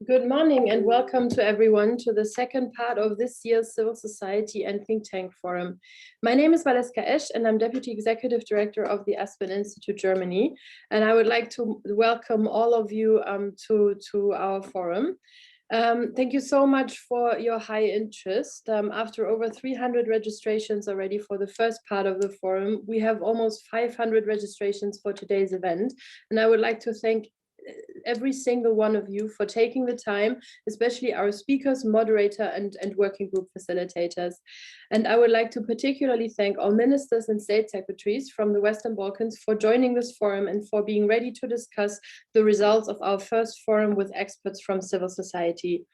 Good morning and welcome to everyone to the second part of this year's Civil Society and Think Tank Forum. My name is Valeska Esch and I'm Deputy Executive Director of the Aspen Institute Germany. And I would like to welcome all of you to our forum. Thank you so much for your high interest. After over 300 registrations already for the first part of the forum, we have almost 500 registrations for today's event. And I would like to thank every single one of you for taking the time, especially our speakers, moderator, and working group facilitators. And I would like to particularly thank all ministers and state secretaries from the Western Balkans for joining this forum and for being ready to discuss the results of our first forum with experts from civil society.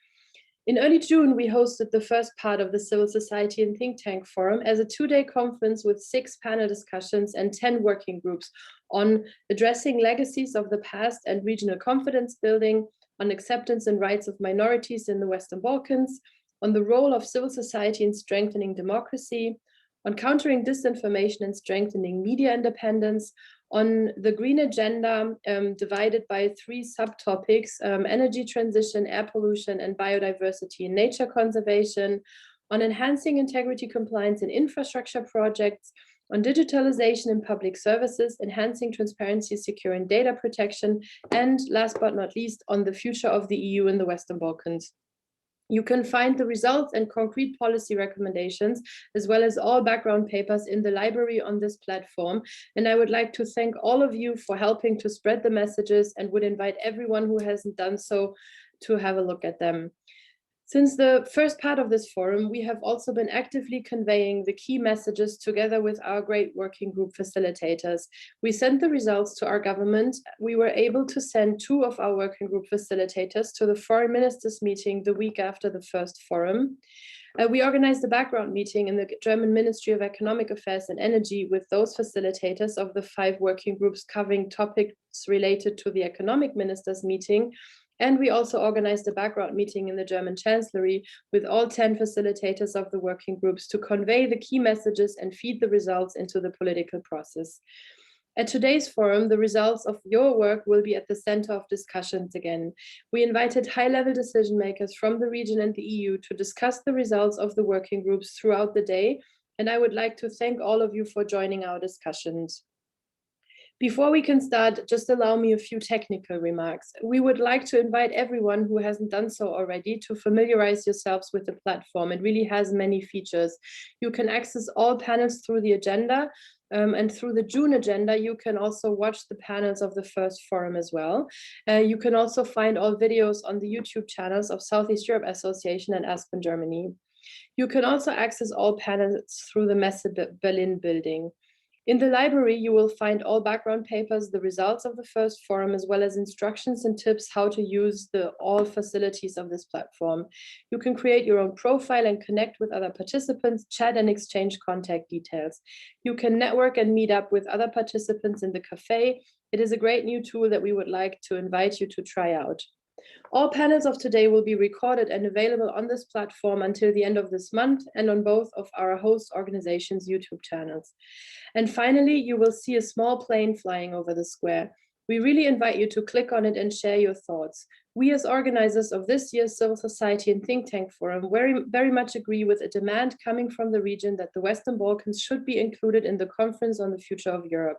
In early June, we hosted the first part of the Civil Society and Think Tank Forum as a two-day conference with 6 panel discussions and 10 working groups on addressing legacies of the past and regional confidence building, on acceptance and rights of minorities in the Western Balkans, on the role of civil society in strengthening democracy, on countering disinformation and strengthening media independence, on the green agenda divided by 3 subtopics, energy transition, air pollution, and biodiversity and nature conservation, on enhancing integrity compliance in infrastructure projects, on digitalization in public services, enhancing transparency, securing data protection, and last but not least, on the future of the EU in the Western Balkans. You can find the results and concrete policy recommendations, as well as all background papers in the library on this platform. And I would like to thank all of you for helping to spread the messages and would invite everyone who hasn't done so to have a look at them. Since the first part of this forum, we have also been actively conveying the key messages together with our great working group facilitators. We sent the results to our government. We were able to send 2 of our working group facilitators to the foreign ministers meeting the week after the first forum. We organized a background meeting in the German Ministry of Economic Affairs and Energy with those facilitators of the 5 working groups covering topics related to the economic ministers meeting. And we also organized a background meeting in the German Chancellery with all 10 facilitators of the working groups to convey the key messages and feed the results into the political process. At today's forum, the results of your work will be at the center of discussions again. We invited high-level decision makers from the region and the EU to discuss the results of the working groups throughout the day, and I would like to thank all of you for joining our discussions. Before we can start, just allow me a few technical remarks. We would like to invite everyone who hasn't done so already to familiarize yourselves with the platform. It really has many features. You can access all panels through the agenda, and through the June agenda, you can also watch the panels of the first forum as well. You can also find all videos on the YouTube channels of Southeast Europe Association and Aspen, Germany. You can also access all panels through the Messe Berlin building. In the library, you will find all background papers, the results of the first forum, as well as instructions and tips how to use all facilities of this platform. You can create your own profile and connect with other participants, chat and exchange contact details. You can network and meet up with other participants in the cafe. It is a great new tool that we would like to invite you to try out. All panels of today will be recorded and available on this platform until the end of this month and on both of our host organizations' YouTube channels. And finally, you will see a small plane flying over the square. We really invite you to click on it and share your thoughts. We as organizers of this year's Civil Society and Think Tank Forum very much agree with a demand coming from the region that the Western Balkans should be included in the Conference on the Future of Europe.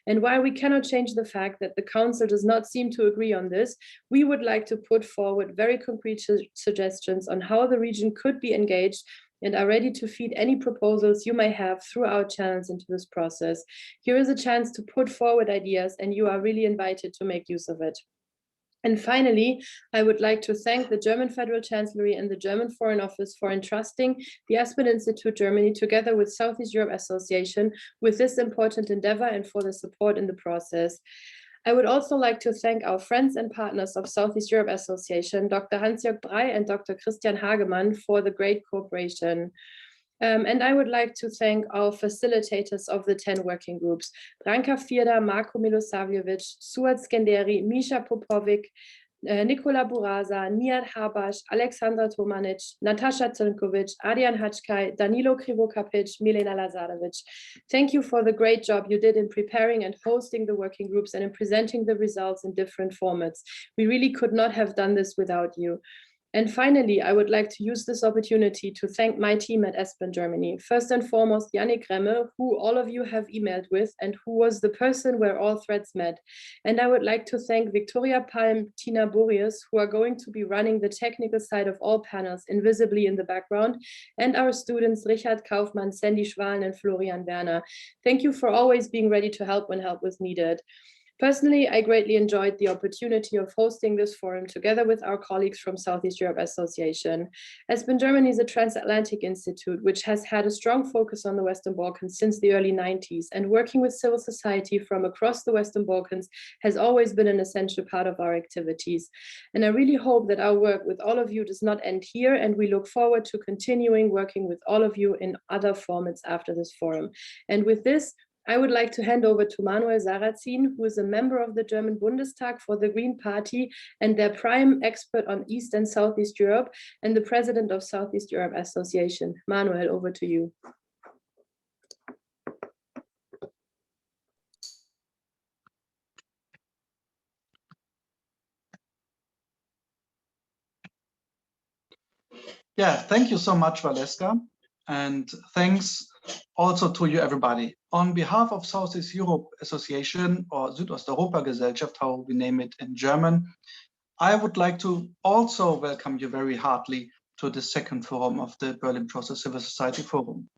And while we cannot change the fact that the Council does not seem to agree on this, we would like to put forward very concrete suggestions on how the region could be engaged and are ready to feed any proposals you may have through our channels into this process. Here is a chance to put forward ideas and you are really invited to make use of it. And finally, I would like to thank the German Federal Chancellery and the German Foreign Office for entrusting the Aspen Institute Germany together with Southeast Europe Association with this important endeavor and for the support in the process. I would also like to thank our friends and partners of Southeast Europe Association, Dr. Hans-Jörg Brey and Dr. Christian Hagemann for the great cooperation. And I would like to thank our facilitators of the 10 working groups, Branka Firda, Marko Milosavljevic, Suad Skenderi, Misha Popovic, Nikola Burazer, Nihat Habash, Alexandra Tomanic, Natasha Tsinkovic, Adrian Hachkai, Danilo Krivokapic, Milena Lazarevic. Thank you for the great job you did in preparing and hosting the working groups and in presenting the results in different formats. We really could not have done this without you. And finally, I would like to use this opportunity to thank my team at Aspen, Germany. First and foremost, Yannick Remme, who all of you have emailed with and who was the person where all threads met. And I would like to thank Victoria Palm, Tina Boreas, who are going to be running the technical side of all panels invisibly in the background, and our students, Richard Kaufmann, Sandy Schwalen, and Florian Werner. Thank you for always being ready to help when help was needed. Personally, I greatly enjoyed the opportunity of hosting this forum together with our colleagues from Southeast Europe Association. Aspen Germany is a transatlantic institute which has had a strong focus on the Western Balkans since the early 90s, and working with civil society from across the Western Balkans has always been an essential part of our activities. And I really hope that our work with all of you does not end here, and we look forward to continuing working with all of you in other formats after this forum. And with this, I would like to hand over to Manuel Sarrazin, who is a member of the German Bundestag for the Green Party and their prime expert on East and Southeast Europe and the president of Southeast Europe Association. Manuel, over to you. Yeah, thank you so much, Valeska, and thanks also to you, everybody. On behalf of Southeast Europe Association, or Südosteuropa-Gesellschaft, how we name it in German, I would like to also welcome you very heartily to the second forum of the Berlin Process Civil Society Forum.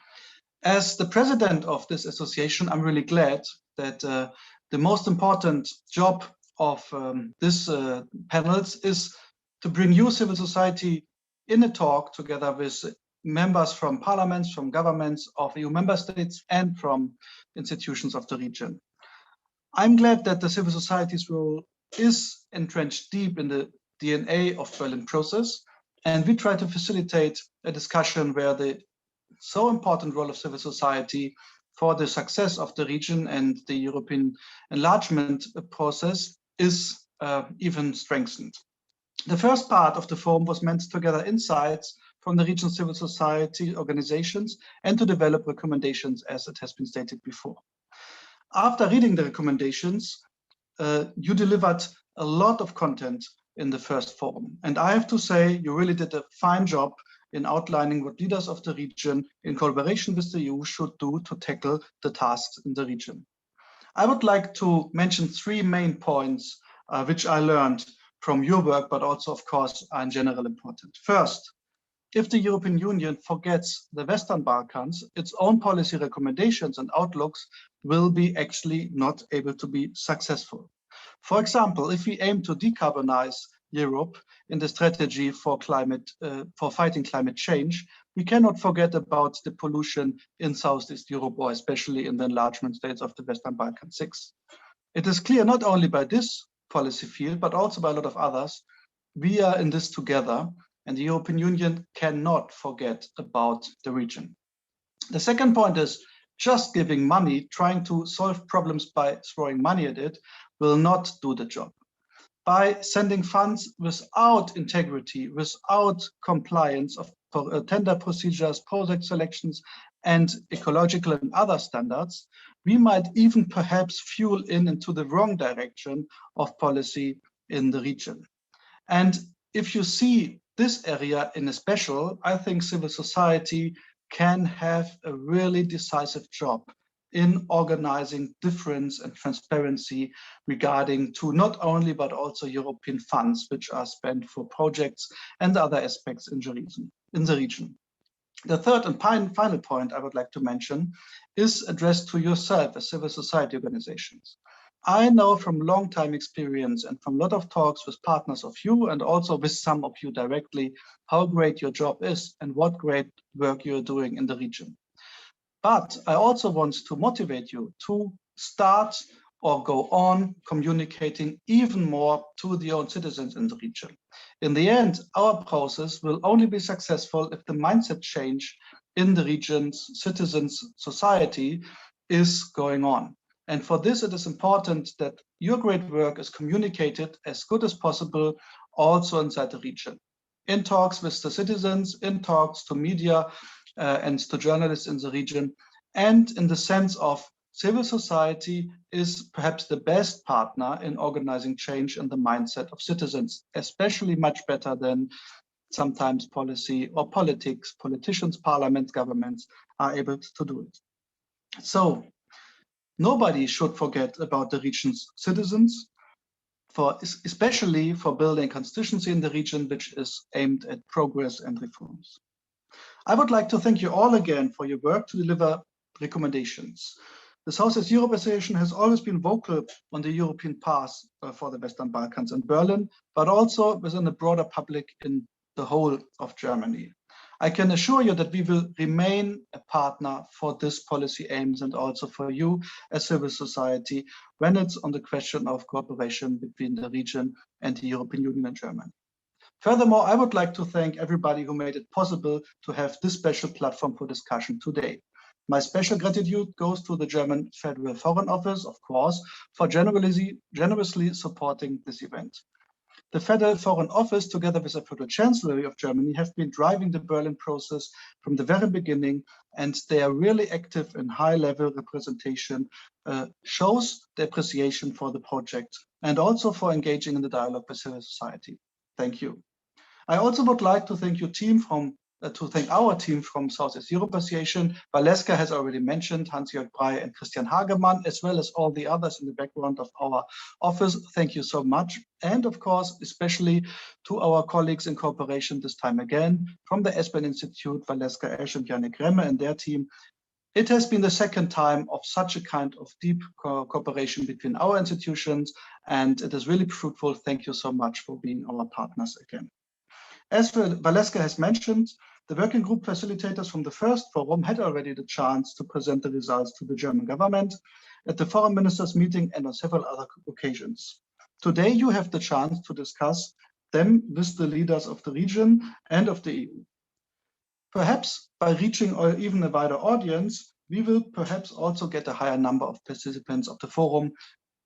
As the president of this association, I'm really glad that the most important job of this panels is to bring you, civil society, in a talk together with members from parliaments, from governments of EU member states, and from institutions of the region. I'm glad that the civil society's role is entrenched deep in the DNA of Berlin Process, and we try to facilitate a discussion where the so important role of civil society for the success of the region and the European enlargement process is even strengthened. The first part of the forum was meant to gather insights from the regional civil society organizations and to develop recommendations, as it has been stated before. After reading the recommendations, you delivered a lot of content in the first forum. And I have to say, you really did a fine job in outlining what leaders of the region in collaboration with the EU should do to tackle the tasks in the region. I would like to mention three main points which I learned from your work, but also, of course, are in general important. First, if the European Union forgets the Western Balkans, its own policy recommendations and outlooks will be actually not able to be successful. For example, if we aim to decarbonize Europe in the strategy for fighting climate change, we cannot forget about the pollution in Southeast Europe, or especially in the enlargement states of the Western Balkan 6. It is clear not only by this policy field, but also by a lot of others, we are in this together, and the European Union cannot forget about the region. The second point is just giving money, trying to solve problems by throwing money at it, will not do the job. By sending funds without integrity, without compliance of tender procedures, project selections, and ecological and other standards, we might even perhaps fuel into the wrong direction of policy in the region. And if you see this area in a special, I think civil society can have a really decisive job in organizing difference and transparency regarding to not only but also European funds which are spent for projects and other aspects in the region. The third and final point I would like to mention is addressed to yourself as civil society organizations. I know from long time experience and from a lot of talks with partners of you and also with some of you directly, how great your job is and what great work you're doing in the region. But I also want to motivate you to start or go on communicating even more to the own citizens in the region. In the end, our process will only be successful if the mindset change in the region's citizens' society is going on. And for this, it is important that your great work is communicated as good as possible also inside the region. In talks with the citizens, in talks to media and to journalists in the region, and in the sense of civil society is perhaps the best partner in organizing change in the mindset of citizens, especially much better than sometimes policy or politicians, parliaments, governments are able to do it. So nobody should forget about the region's citizens, especially for building constituency in the region, which is aimed at progress and reforms. I would like to thank you all again for your work to deliver recommendations. The Southeast Europe Association has always been vocal on the European path for the Western Balkans in Berlin, but also within the broader public in the whole of Germany. I can assure you that we will remain a partner for this policy aims and also for you as civil society when it's on the question of cooperation between the region and the European Union and Germany. Furthermore, I would like to thank everybody who made it possible to have this special platform for discussion today. My special gratitude goes to the German Federal Foreign Office, of course, for generously supporting this event. The Federal Foreign Office, together with the Federal Chancellor of Germany, have been driving the Berlin process from the very beginning, and they are really active in high-level representation, shows the appreciation for the project and also for engaging in the dialogue with civil society. Thank you. I also would like to thank our team from Southeast Europe Association. Valeska has already mentioned Hans-Jörg Brey and Christian Hagemann, as well as all the others in the background of our office. Thank you so much. And of course, especially to our colleagues in cooperation this time again, from the Aspen Institute, Valeska, Esch and Yannick Remme and their team. It has been the second time of such a kind of deep cooperation between our institutions, and it is really fruitful. Thank you so much for being our partners again. As Valeska has mentioned, the working group facilitators from the first forum had already the chance to present the results to the German government at the foreign ministers meeting and on several other occasions. Today, you have the chance to discuss them with the leaders of the region and of the EU. Perhaps by reaching or even a wider audience, we will perhaps also get a higher number of participants of the forum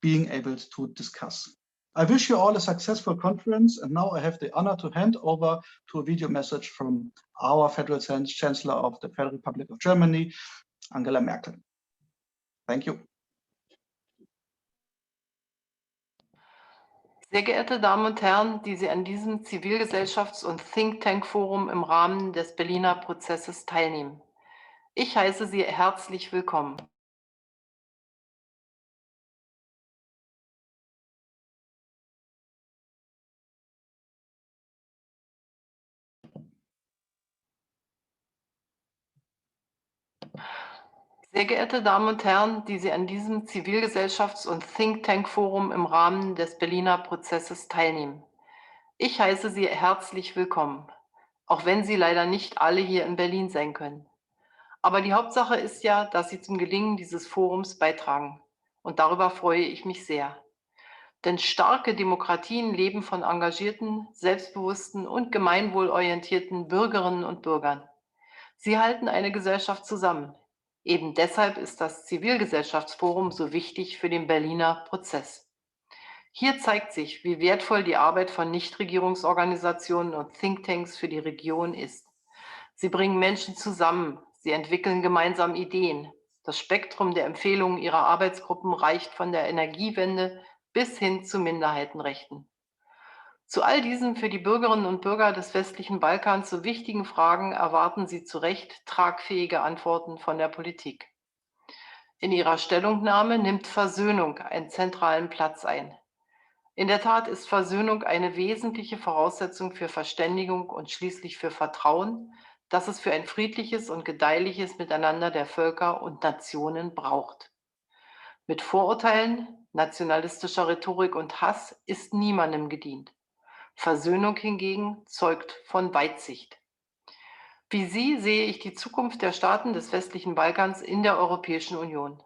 being able to discuss. I wish you all a successful conference, and now I have the honor to hand over to a video message from our Federal Chancellor of the Federal Republic of Germany, Angela Merkel. Thank you. Sehr geehrte Damen und Herren, die Sie an diesem Zivilgesellschafts- und Think-Tank-Forum im Rahmen des Berliner Prozesses teilnehmen. Ich heiße Sie herzlich willkommen. Sehr geehrte Damen und Herren, die Sie an diesem Zivilgesellschafts- und Think-Tank-Forum im Rahmen des Berliner Prozesses teilnehmen. Ich heiße Sie herzlich willkommen, auch wenn Sie leider nicht alle hier in Berlin sein können. Aber die Hauptsache ist ja, dass Sie zum Gelingen dieses Forums beitragen. Und darüber freue ich mich sehr. Denn starke Demokratien leben von engagierten, selbstbewussten und gemeinwohlorientierten Bürgerinnen und Bürgern. Sie halten eine Gesellschaft zusammen. Eben deshalb ist das Zivilgesellschaftsforum so wichtig für den Berliner Prozess. Hier zeigt sich, wie wertvoll die Arbeit von Nichtregierungsorganisationen und Thinktanks für die Region ist. Sie bringen Menschen zusammen, sie entwickeln gemeinsam Ideen. Das Spektrum der Empfehlungen ihrer Arbeitsgruppen reicht von der Energiewende bis hin zu Minderheitenrechten. Zu all diesen für die Bürgerinnen und Bürger des westlichen Balkans so wichtigen Fragen erwarten Sie zu Recht tragfähige Antworten von der Politik. In Ihrer Stellungnahme nimmt Versöhnung einen zentralen Platz ein. In der Tat ist Versöhnung eine wesentliche Voraussetzung für Verständigung und schließlich für Vertrauen, das es für ein friedliches und gedeihliches Miteinander der Völker und Nationen braucht. Mit Vorurteilen, nationalistischer Rhetorik und Hass ist niemandem gedient. Versöhnung hingegen zeugt von Weitsicht. Wie Sie sehe ich die Zukunft der Staaten des westlichen Balkans in der Europäischen Union.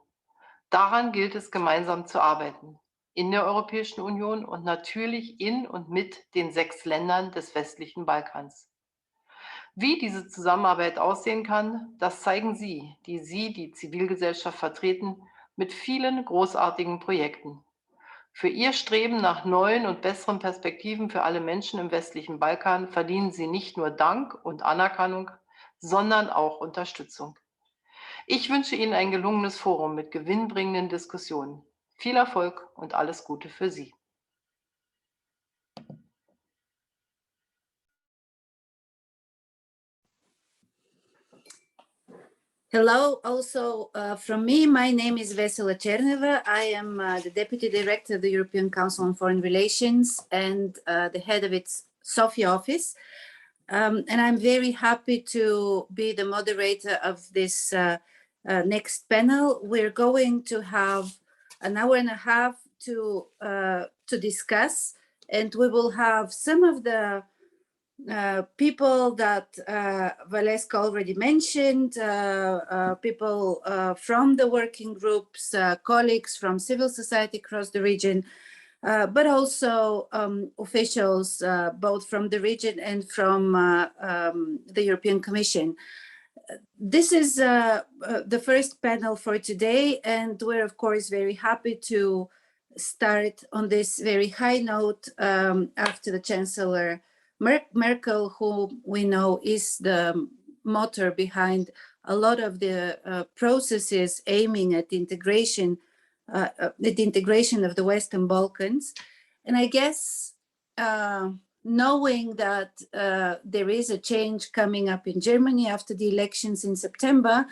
Daran gilt es, gemeinsam zu arbeiten. In der Europäischen Union und natürlich in und mit den 6 Ländern des westlichen Balkans. Wie diese Zusammenarbeit aussehen kann, das zeigen Sie, die Zivilgesellschaft vertreten, mit vielen großartigen Projekten. Für Ihr Streben nach neuen und besseren Perspektiven für alle Menschen im westlichen Balkan verdienen Sie nicht nur Dank und Anerkennung, sondern auch Unterstützung. Ich wünsche Ihnen ein gelungenes Forum mit gewinnbringenden Diskussionen. Viel Erfolg und alles Gute für Sie. Hello, also from me, my name is Valeska. I am the Deputy Director of the European Council on Foreign Relations and the head of its Sofia office. And I'm very happy to be the moderator of this next panel. We're going to have an hour and a half to discuss, and we will have some of the people that Valeska already mentioned, people from the working groups, colleagues from civil society across the region, but also officials both from the region and from the European Commission. This is the first panel for today, and we're of course very happy to start on this very high note after the Chancellor Merkel, who we know is the motor behind a lot of the processes aiming at integration, the integration of the Western Balkans. And I guess knowing that there is a change coming up in Germany after the elections in September,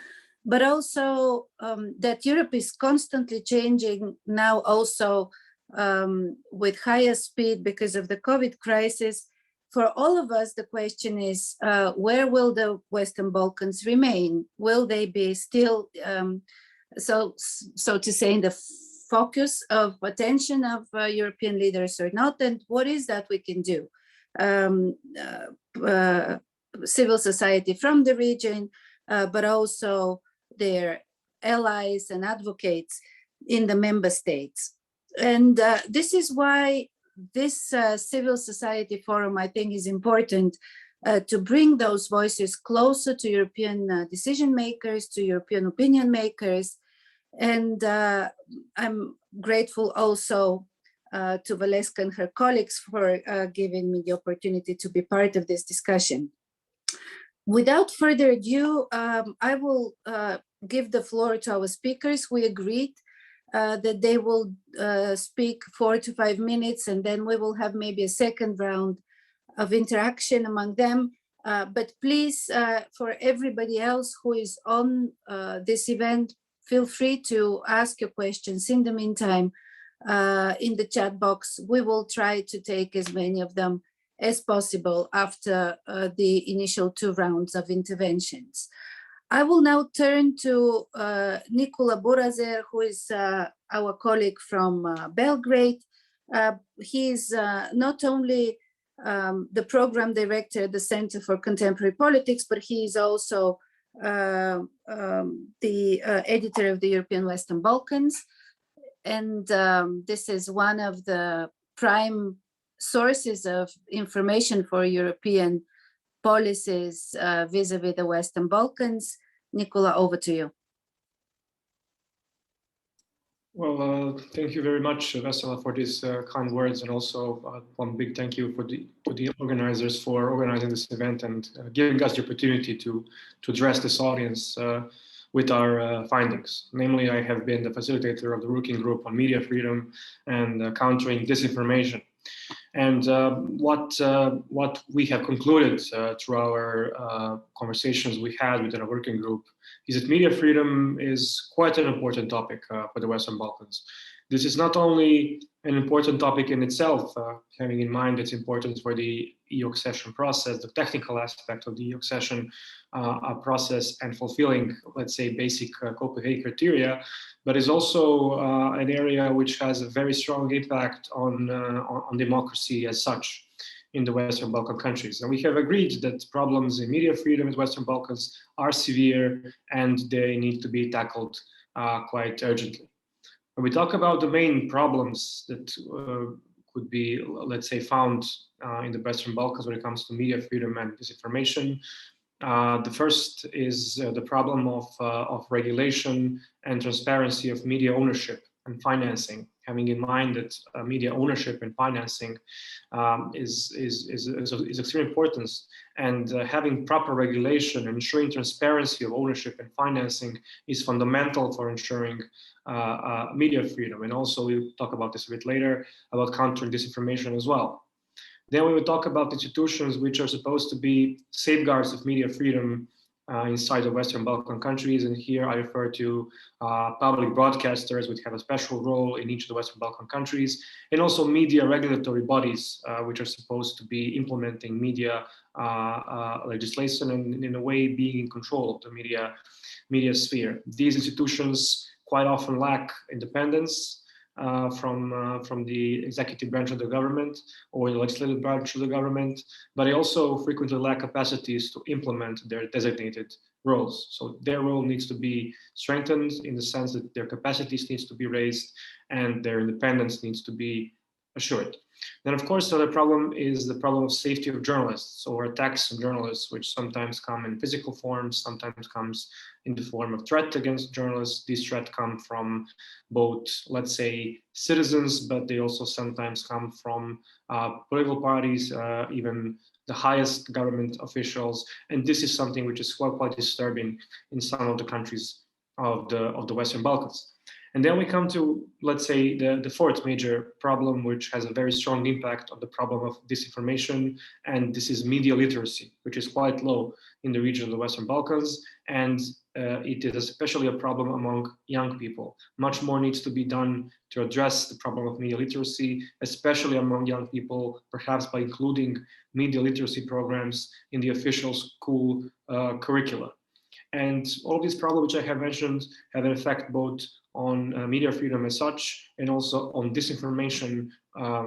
but also that Europe is constantly changing now also with higher speed because of the COVID crisis. For all of us, the question is, where will the Western Balkans remain? Will they be still, so to say, in the focus of attention of European leaders or not? And what is that we can do? Civil society from the region, but also their allies and advocates in the member states. And this is why this civil society forum, I think, is important to bring those voices closer to European decision makers, to European opinion makers. And I'm grateful also to Valeska and her colleagues for giving me the opportunity to be part of this discussion. Without further ado, I will give the floor to our speakers. We agreed that they will speak 4 to 5 minutes, and then we will have maybe a second round of interaction among them. But please, for everybody else who is on this event, feel free to ask your questions in the meantime in the chat box. We will try to take as many of them as possible after the initial 2 rounds of interventions. I will now turn to Nikola Burazer, who is our colleague from Belgrade. He is not only the program director at the Center for Contemporary Politics, but he is also the editor of the European Western Balkans. And this is one of the prime sources of information for European policies vis-a-vis the Western Balkans. Nikola, over to you. Well, thank you very much, Vesela, for these kind words, and also one big thank you for the organizers for organizing this event and giving us the opportunity to address this audience with our findings. Namely, I have been the facilitator of the Rooking group on media freedom and countering disinformation. And what we have concluded through our conversations we had within a working group is that media freedom is quite an important topic for the Western Balkans. This is not only an important topic in itself, having in mind its importance for the EU accession process, the technical aspect of the EU accession process, and fulfilling, let's say, basic Copenhagen criteria, but is also an area which has a very strong impact on democracy as such in the Western Balkan countries. And we have agreed that problems in media freedom in the Western Balkans are severe and they need to be tackled quite urgently. When we talk about the main problems that could be, let's say, found in the Western Balkans when it comes to media freedom and disinformation, the first is the problem of regulation and transparency of media ownership and financing, having in mind that media ownership and financing is extremely important, and having proper regulation and ensuring transparency of ownership and financing is fundamental for ensuring media freedom. And also we'll talk about this a bit later, about countering disinformation as well. Then we will talk about institutions which are supposed to be safeguards of media freedom inside the Western Balkan countries. And here I refer to public broadcasters, which have a special role in each of the Western Balkan countries, and also media regulatory bodies, which are supposed to be implementing media legislation and in a way being in control of the media sphere. These institutions quite often lack independence from the executive branch of the government or the legislative branch of the government, but they also frequently lack capacities to implement their designated roles. So their role needs to be strengthened in the sense that their capacities needs to be raised and their independence needs to be assured. Then, of course, the other problem is the problem of safety of journalists or attacks on journalists, which sometimes come in physical form, sometimes comes in the form of threat against journalists. These threats come from both, let's say, citizens, but they also sometimes come from political parties, even the highest government officials. And this is something which is quite disturbing in some of the countries of the Western Balkans. And then we come to, let's say, the fourth major problem, which has a very strong impact on the problem of disinformation, and this is media literacy, which is quite low in the region of the Western Balkans, and it is especially a problem among young people. Much more needs to be done to address the problem of media literacy, especially among young people, perhaps by including media literacy programs in the official school curricula. And all of these problems which I have mentioned have an effect both on media freedom as such, and also on disinformation,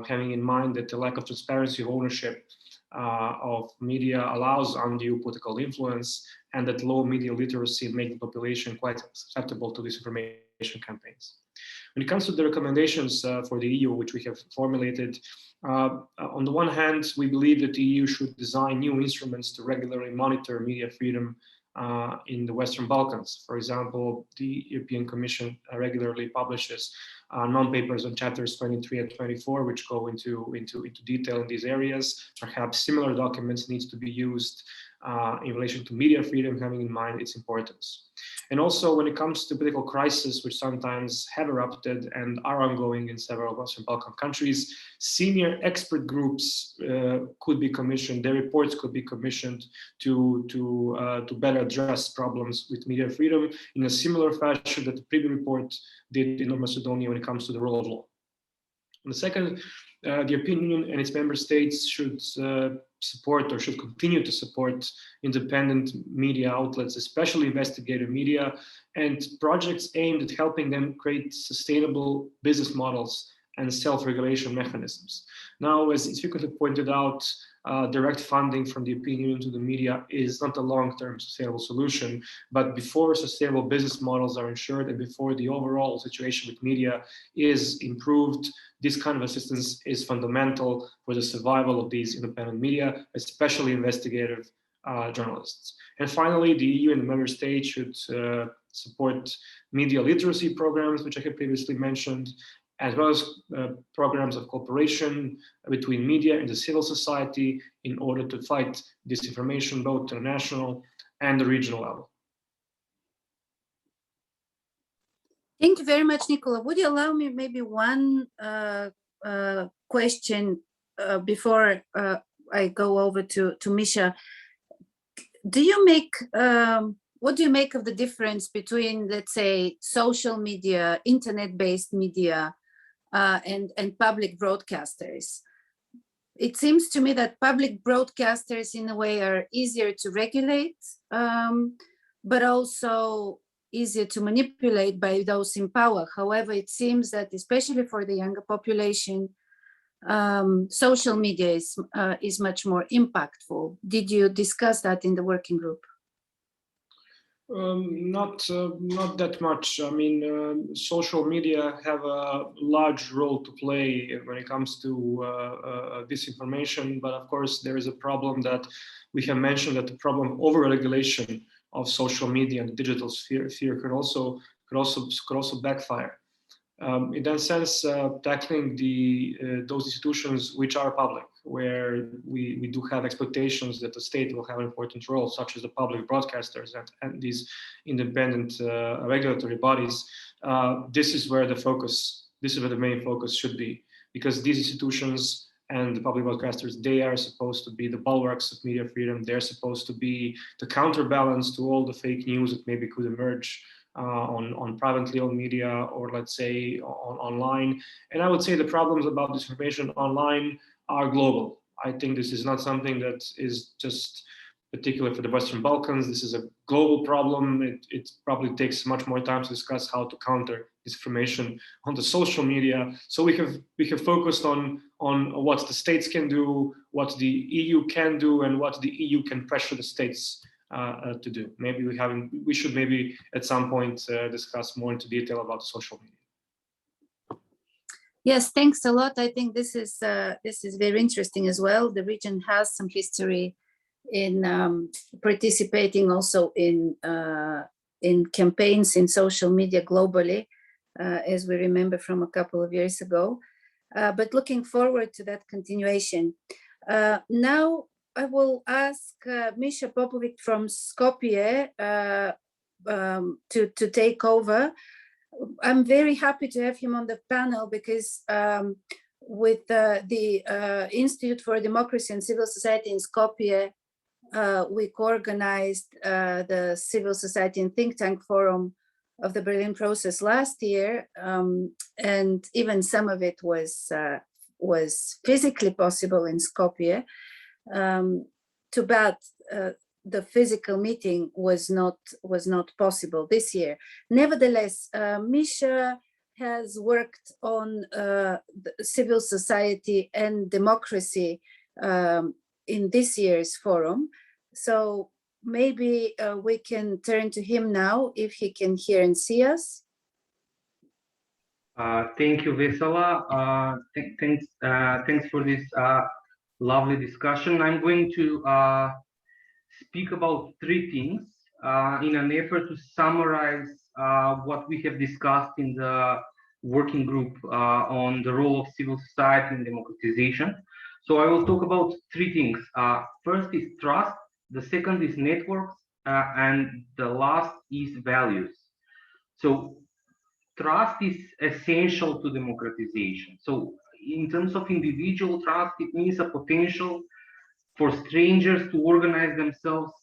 having in mind that the lack of transparency of ownership of media allows undue political influence, and that low media literacy make the population quite susceptible to disinformation campaigns. When it comes to the recommendations for the EU, which we have formulated, on the one hand, we believe that the EU should design new instruments to regularly monitor media freedom in the Western Balkans. For example, the European Commission regularly publishes non-papers on chapters 23 and 24, which go into detail in these areas. Perhaps similar documents needs to be used in relation to media freedom, having in mind its importance. And also when it comes to political crises, which sometimes have erupted and are ongoing in several Western Balkan countries, senior expert groups could be commissioned, their reports could be commissioned to better address problems with media freedom in a similar fashion that the previous report did in North Macedonia when it comes to the rule of law. And the second, the European Union and its member states should support or should continue to support independent media outlets, especially investigative media, and projects aimed at helping them create sustainable business models and self-regulation mechanisms. Now, as it's frequently pointed out, direct funding from the European Union to the media is not a long-term sustainable solution, but before sustainable business models are ensured and before the overall situation with media is improved, this kind of assistance is fundamental for the survival of these independent media, especially investigative journalists. And finally, the EU and the member states should support media literacy programs, which I have previously mentioned, as well as programs of cooperation between media and the civil society in order to fight disinformation, both at the national and the regional level. Thank you very much, Nikola. Would you allow me maybe one question before I go over to Misha? Do you make, what do you make of the difference between, let's say, social media, internet-based media, and public broadcasters? It seems to me that public broadcasters in a way are easier to regulate, but also easier to manipulate by those in power. However, it seems that especially for the younger population, social media is much more impactful. Did you discuss that in the working group? Not that much. I mean, social media have a large role to play when it comes to disinformation. But of course, there is a problem that we have mentioned, that the problem of over-regulation of social media and the digital sphere could also backfire. In that sense, tackling those institutions which are public, where we do have expectations that the state will have an important role, such as the public broadcasters and these independent regulatory bodies, this is where the main focus should be, because these institutions and the public broadcasters, they are supposed to be the bulwarks of media freedom. They're supposed to be the counterbalance to all the fake news that maybe could emerge on privately owned media, or let's say online. And I would say the problems about disinformation online are global. I think this is not something that is just particular for the Western Balkans. This is a global problem. It probably takes much more time to discuss how to counter disinformation on the social media. So we have focused on what the states can do, what the EU can do, and what the EU can pressure the states to do. Maybe we should maybe at some point discuss more into detail about the social media. Yes, thanks a lot. I think this is very interesting as well. The region has some history in participating also in campaigns in social media globally, as we remember from a couple of years ago. But looking forward to that continuation. Now I will ask Misha Popovic from Skopje to take over. I'm very happy to have him on the panel because with the Institute for Democracy and Civil Society in Skopje, we co-organized the Civil Society and Think Tank Forum of the Berlin Process last year, and even some of it was physically possible in Skopje. Too bad the physical meeting was not possible this year. Nevertheless, Misha has worked on civil society and democracy in this year's forum. So maybe we can turn to him now if he can hear and see us. Thank you, Vesela. Thanks for this lovely discussion. I'm going to speak about three things in an effort to summarize what we have discussed in the working group on the role of civil society in democratization. So I will talk about three things. First is trust, the second is networks, and the last is values. So trust is essential to democratization. So in terms of individual trust, it means a potential for strangers to organize themselves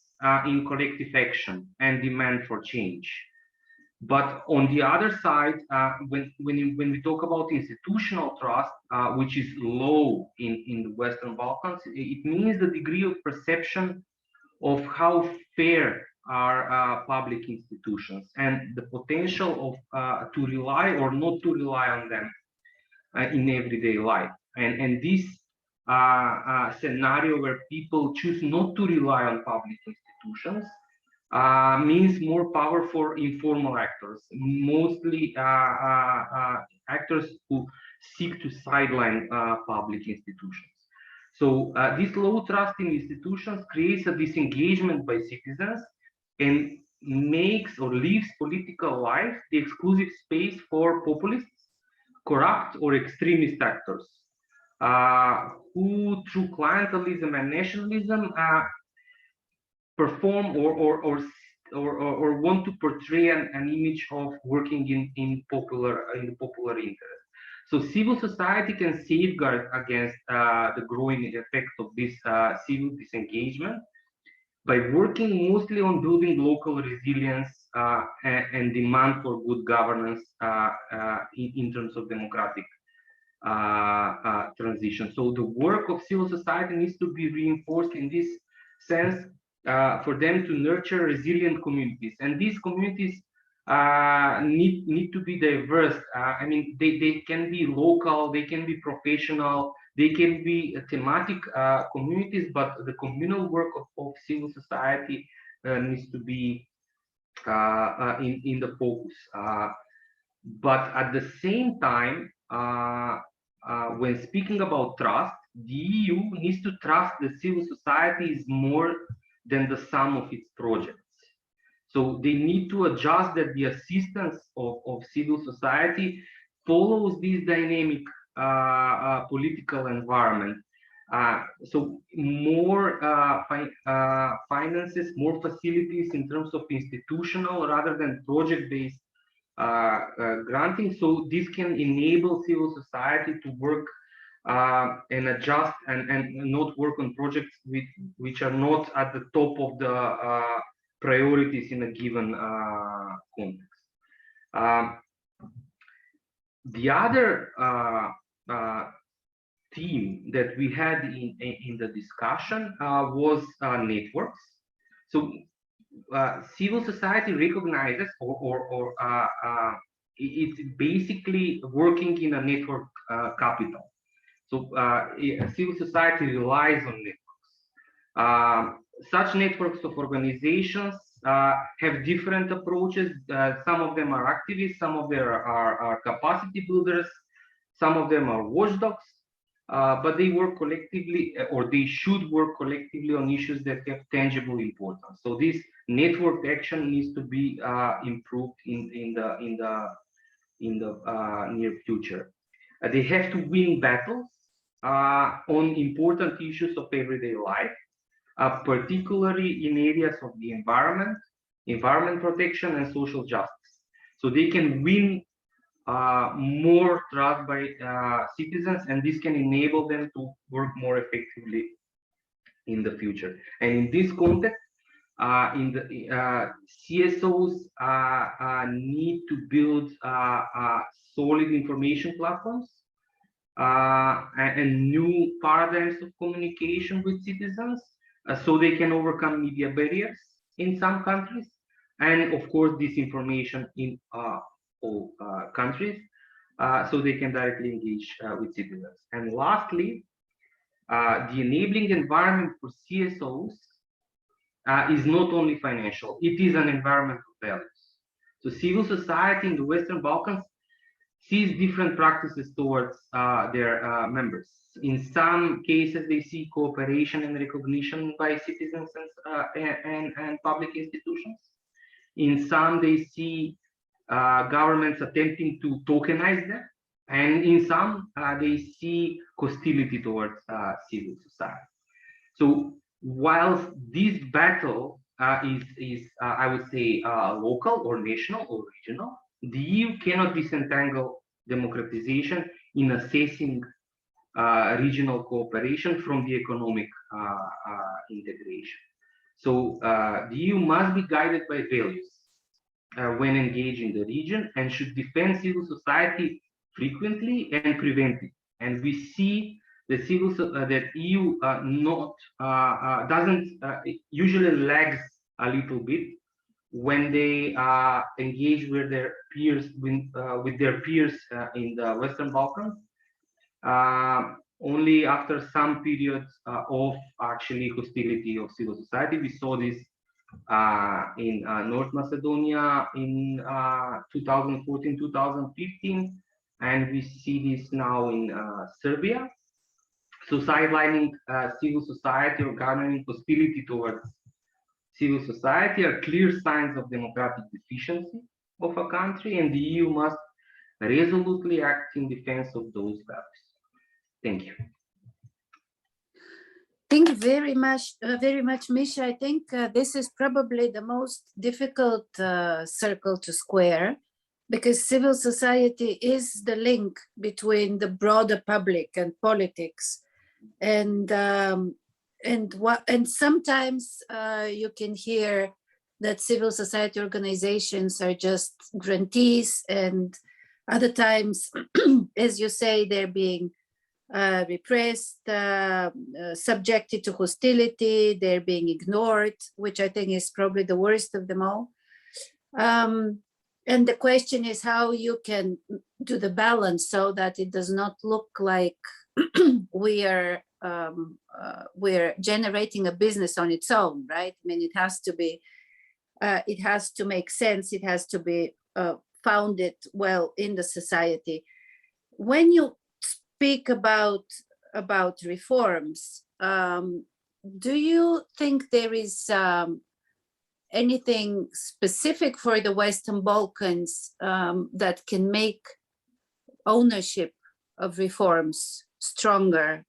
in collective action and demand for change. But on the other side, when we talk about institutional trust, which is low in the Western Balkans, it means the degree of perception of how fair are public institutions and the potential of to rely or not to rely on them in everyday life. And this scenario where people choose not to rely on public institutions means more power for informal actors, mostly actors who seek to sideline public institutions. So this low trust in institutions creates a disengagement by citizens and makes or leaves political life the exclusive space for populists, corrupt or extremist actors who through clientelism and nationalism perform or want to portray an image of working in the popular interest. So civil society can safeguard against the growing effect of this civil disengagement by working mostly on building local resilience and demand for good governance in terms of democratic transition. So the work of civil society needs to be reinforced in this sense for them to nurture resilient communities, and these communities need to be diverse. I mean, they can be local, they can be professional, they can be thematic communities, but the communal work of civil society needs to be in the focus. But at the same time, when speaking about trust, the EU needs to trust that civil society is more than the sum of its projects. So they need to adjust that the assistance of civil society follows this dynamic political environment. So more finances, more facilities in terms of institutional rather than project-based granting. So this can enable civil society to work and adjust and not work on projects which are not at the top of the priorities in a given context. The other theme that we had in the discussion was networks. So civil society recognizes or it's basically working in a network capital. So civil society relies on networks. Such networks of organizations have different approaches. Some of them are activists, some of them are capacity builders, some of them are watchdogs, but they work collectively, or they should work collectively on issues that have tangible importance. So this network action needs to be improved in the near future. They have to win battles on important issues of everyday life, particularly in areas of the environment protection, and social justice. So they can win more trust by citizens, and this can enable them to work more effectively in the future. And in this context, CSOs need to build solid information platforms and new paradigms of communication with citizens, so they can overcome media barriers in some countries, and of course disinformation in all countries, so they can directly engage with citizens. And lastly, the enabling environment for CSOs is not only financial, it is an environment of values. So civil society in the Western Balkans sees different practices towards their members. In some cases, they see cooperation and recognition by citizens and public institutions. In some, they see governments attempting to tokenize them. And in some, they see hostility towards civil society. So whilst this battle is I would say, local or national or regional, the EU cannot disentangle democratization in assessing regional cooperation from the economic integration. So the EU must be guided by values when engaging the region, and should defend civil society frequently and preventively. And we see the that EU doesn't usually lags a little bit when they engage with their peers in the Western Balkans. Only after some periods of actually hostility of civil society. We saw this in North Macedonia in 2014-2015, and we see this now in Serbia. So sidelining civil society or garnering hostility towards civil society are clear signs of democratic deficiency of a country, and the EU must resolutely act in defense of those values. Thank you. Thank you very much, Misha. I think this is probably the most difficult circle to square, because civil society is the link between the broader public and politics, and sometimes you can hear that civil society organizations are just grantees, and other times, as you say, they're being repressed, subjected to hostility, they're being ignored, which I think is probably the worst of them all. And the question is how you can do the balance so that it does not look like we're generating a business on its own, right? I mean, it has to be, it has to make sense, it has to be founded well in the society. When you speak about reforms, do you think there is anything specific for the Western Balkans that can make ownership of reforms stronger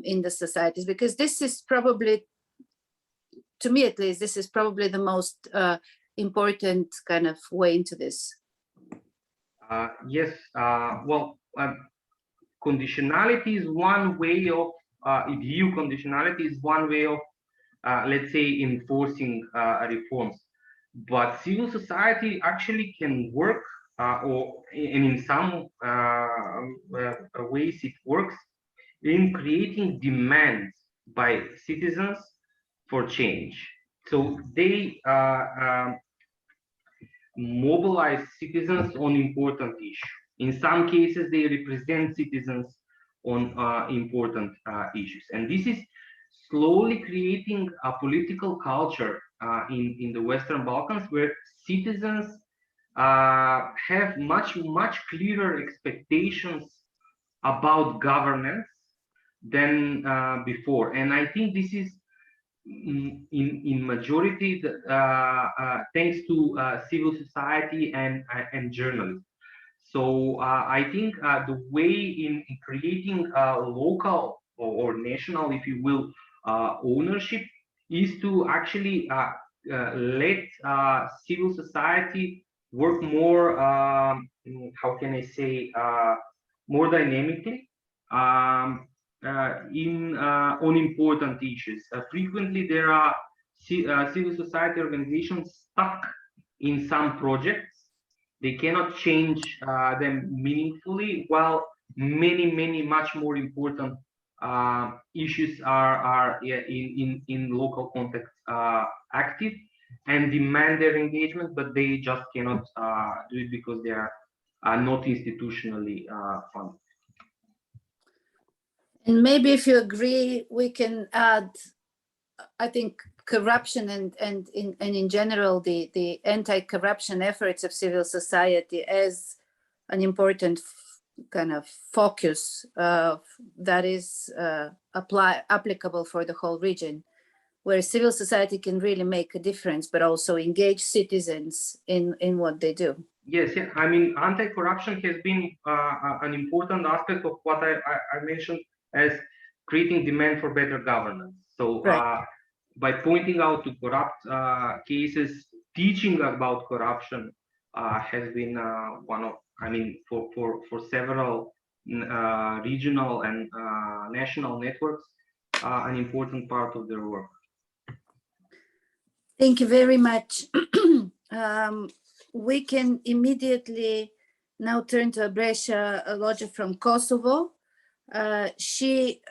in the societies, because this is probably, to me at least, this is probably the most important kind of way into this. Yes, well, conditionality is one way of, EU conditionality is one way of, let's say, enforcing reforms. But civil society actually can work, and in some ways it works, in creating demands by citizens for change. So they mobilize citizens on important issues. In some cases, they represent citizens on important issues. And this is slowly creating a political culture in the Western Balkans, where citizens have much clearer expectations about governance than before. And I think this is in majority thanks to civil society and journalists. So I think the way in creating local or national, if you will, ownership is to actually let civil society work more, how can I say, more dynamically on important issues. Frequently there are civil society organizations stuck in some projects. They cannot change them meaningfully, while many much more important issues are in local context active and demand their engagement, but they just cannot do it because they are not institutionally funded. And maybe if you agree, we can add, I think, corruption and in general, the anti-corruption efforts of civil society as an important kind of focus that is applicable for the whole region, where civil society can really make a difference, but also engage citizens in what they do. Yes, yeah. I mean, anti-corruption has been an important aspect of what I mentioned as creating demand for better governance. So right. By pointing out to corrupt cases, teaching about corruption has been one of, I mean, for several regional and national networks, an important part of their work. Thank you very much. We can immediately now turn to Abreša Lođa from Kosovo. She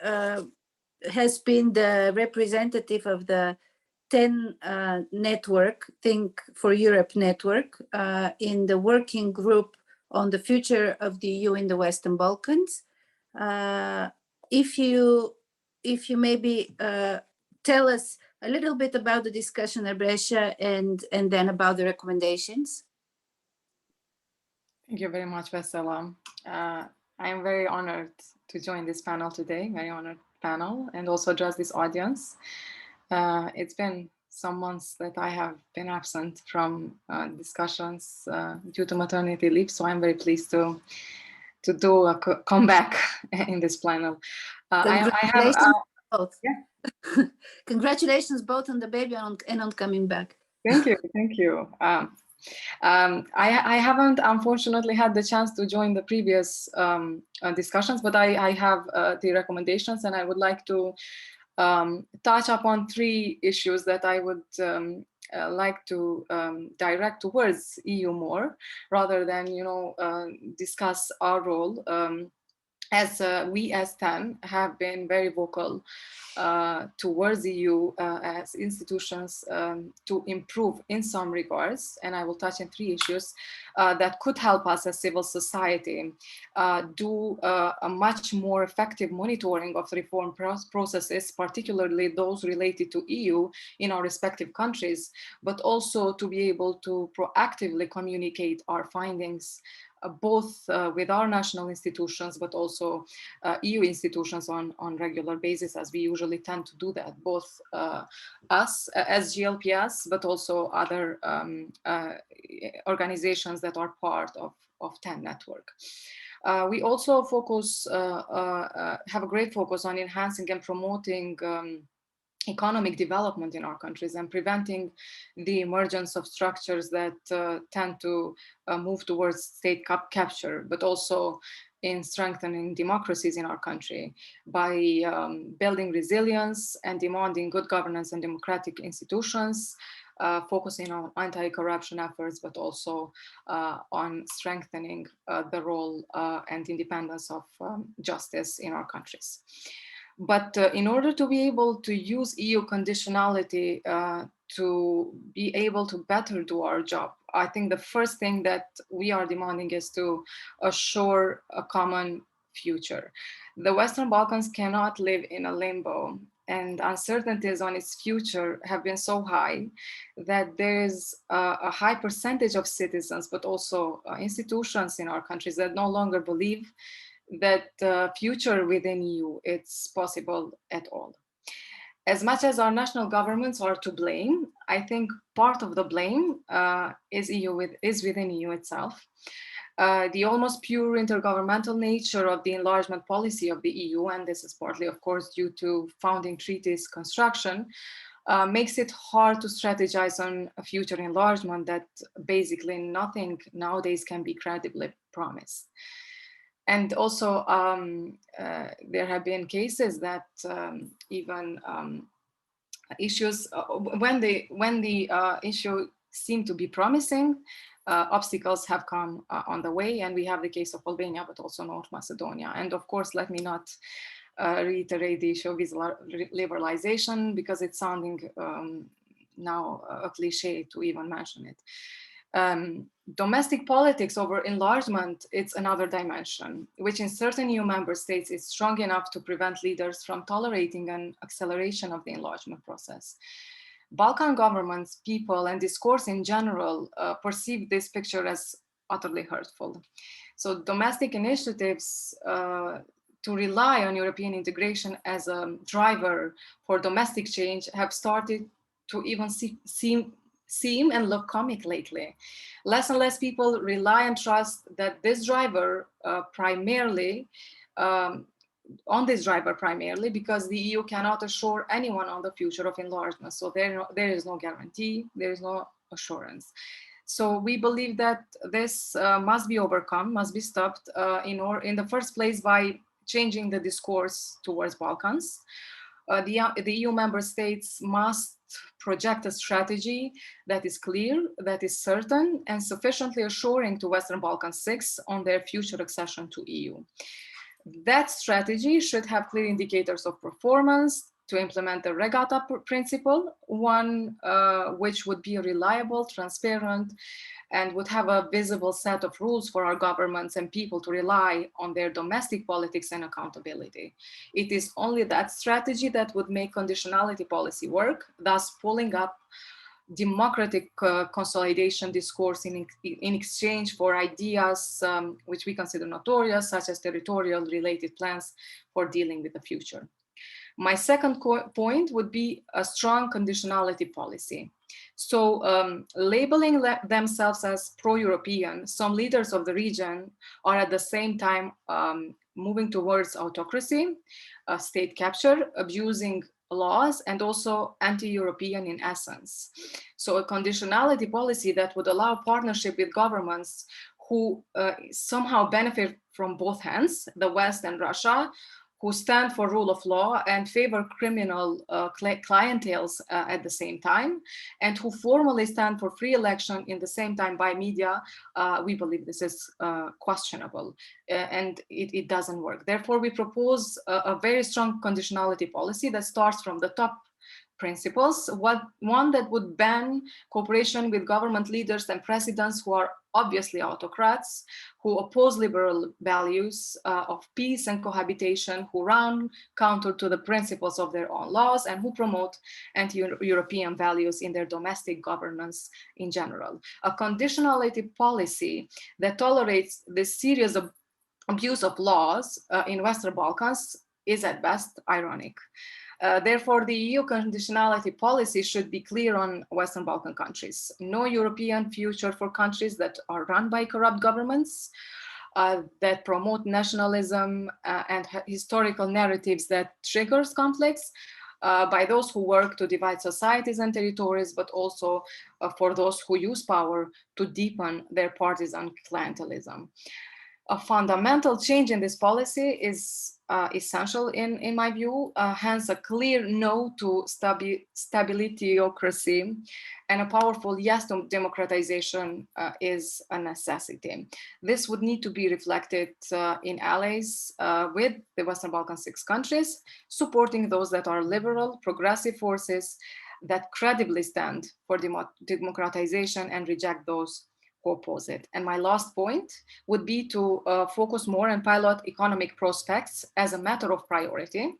has been the representative of the 10 network, Think for Europe network, in the working group on the future of the EU in the Western Balkans. If you maybe tell us a little bit about the discussion, Abreša, and then about the recommendations. Thank you very much, Vesela. I am very honored to join this panel today, very honored panel, and also address this audience. It's been some months that I have been absent from discussions due to maternity leave, so I'm very pleased to do a comeback in this panel. Congratulations, I have, both. Yeah. Congratulations both on the baby and on coming back. Thank you, thank you. I haven't unfortunately had the chance to join the previous discussions, but I have the recommendations, and I would like to touch upon 3 issues that I would like to direct towards EU more, rather than discuss our role, as we as 10 have been very vocal towards the EU as institutions to improve in some regards, and I will touch on 3 issues that could help us as civil society do a much more effective monitoring of reform processes, particularly those related to EU in our respective countries, but also to be able to proactively communicate our findings both with our national institutions, but also EU institutions on regular basis, as we usually tend to do that, both us as GLPS, but also other organizations that are part of 10 network. We also have a great focus on enhancing and promoting economic development in our countries and preventing the emergence of structures that tend to move towards state capture, but also in strengthening democracies in our country by building resilience and demanding good governance and democratic institutions, focusing on anti-corruption efforts, but also on strengthening the role and independence of justice in our countries. But in order to be able to use EU conditionality to be able to better do our job, I think the first thing that we are demanding is to assure a common future. The Western Balkans cannot live in a limbo, and uncertainties on its future have been so high that there is a high percentage of citizens, but also institutions in our countries that no longer believe that future within EU it's possible at all. As much as our national governments are to blame, I think part of the blame is within EU itself. The almost pure intergovernmental nature of the enlargement policy of the EU, and this is partly, of course, due to founding treaties construction, makes it hard to strategize on a future enlargement that basically nothing nowadays can be credibly promised. And also, there have been cases that even issues, when the issue seemed to be promising, obstacles have come on the way, and we have the case of Albania, but also North Macedonia. And of course, let me not reiterate the issue of visa liberalization, because it's sounding now a cliche to even mention it. Domestic politics over enlargement, it's another dimension, which in certain EU member states is strong enough to prevent leaders from tolerating an acceleration of the enlargement process. Balkan governments, people, and discourse in general perceive this picture as utterly hurtful. So domestic initiatives to rely on European integration as a driver for domestic change have started to even seem and look comic lately. Less and less people rely and trust that this driver on this driver primarily because the EU cannot assure anyone on the future of enlargement. So there is no guarantee, there is no assurance. So we believe that this must be overcome, must be stopped in the first place by changing the discourse towards Balkans. The EU member states must project a strategy that is clear, that is certain, and sufficiently assuring to Western Balkan 6 on their future accession to EU. That strategy should have clear indicators of performance to implement the regatta principle, one which would be reliable, transparent, and would have a visible set of rules for our governments and people to rely on their domestic politics and accountability. It is only that strategy that would make conditionality policy work, thus pulling up democratic consolidation discourse in exchange for ideas which we consider notorious, such as territorial related plans for dealing with the future. My second point would be a strong conditionality policy. So labeling themselves as pro-European, some leaders of the region are at the same time moving towards autocracy, state capture, abusing laws, and also anti-European in essence. So a conditionality policy that would allow partnership with governments who somehow benefit from both hands, the West and Russia, who stand for rule of law and favor criminal clienteles at the same time, and who formally stand for free election in the same time by media, we believe this is questionable and it doesn't work. Therefore, we propose a very strong conditionality policy that starts from the top principles, one that would ban cooperation with government leaders and presidents who are obviously autocrats, who oppose liberal values of peace and cohabitation, who run counter to the principles of their own laws, and who promote anti-European values in their domestic governance in general. A conditionality policy that tolerates this serious abuse of laws in Western Balkans is at best ironic. Therefore, the EU conditionality policy should be clear on Western Balkan countries. No European future for countries that are run by corrupt governments. that promote nationalism and historical narratives that triggers conflicts by those who work to divide societies and territories, but also for those who use power to deepen their partisan clientelism. A fundamental change in this policy is essential in my view, hence a clear no to stabilityocracy and a powerful yes to democratization is a necessity. This would need to be reflected in allies with the Western Balkan 6 countries, supporting those that are liberal, progressive forces that credibly stand for democratization and reject those who oppose it. And my last point would be to focus more on pilot economic prospects as a matter of priority.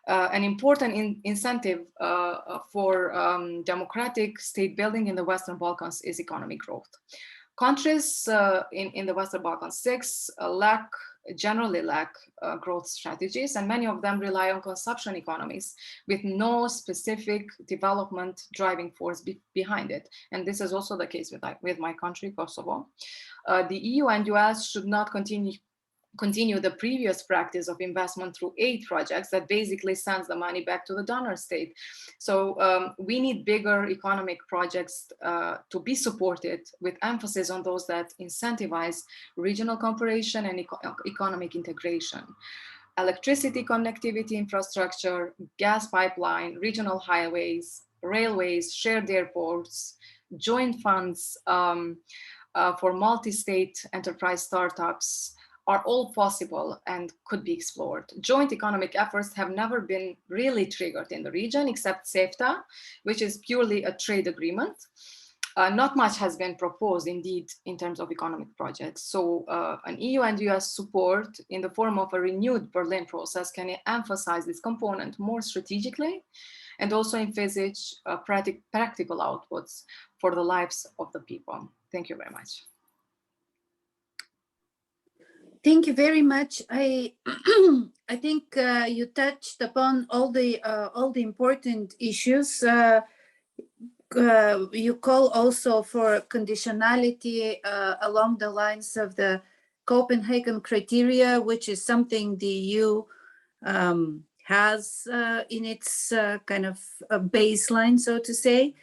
An important incentive for democratic state building in the Western Balkans is economic growth. Countries in the Western Balkans 6 generally lack growth strategies, and many of them rely on consumption economies with no specific development driving force behind it. And this is also the case with my country, Kosovo. The EU and US should not continue the previous practice of investment through aid projects that basically sends the money back to the donor state. So we need bigger economic projects to be supported with emphasis on those that incentivize regional cooperation and economic integration. Electricity connectivity infrastructure, gas pipeline, regional highways, railways, shared airports, joint funds for multi-state enterprise startups, are all possible and could be explored. Joint economic efforts have never been really triggered in the region except CEFTA, which is purely a trade agreement. Not much has been proposed indeed in terms of economic projects. So an EU and US support in the form of a renewed Berlin process can emphasize this component more strategically and also envisage practical outputs for the lives of the people. Thank you very much. Thank you very much. I think you touched upon all the important issues. You call also for conditionality along the lines of the Copenhagen criteria, which is something the EU has in its kind of a baseline, so to say.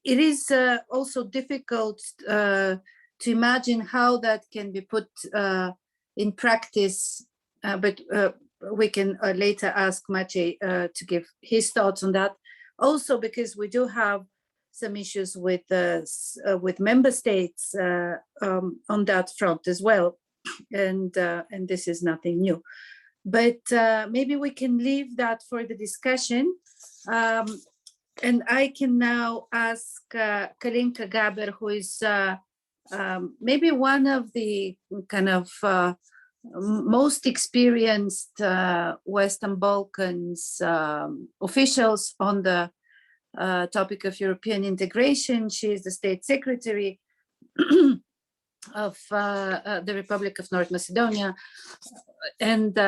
It is also difficult to imagine how that can be put in practice, but we can later ask Maciej to give his thoughts on that. Also, because we do have some issues with member states on that front as well, and this is nothing new. But maybe we can leave that for the discussion. And I can now ask Kalinka Gaber, who is maybe one of the kind of most experienced Western Balkans officials on the topic of European integration. She is the State Secretary of the Republic of North Macedonia and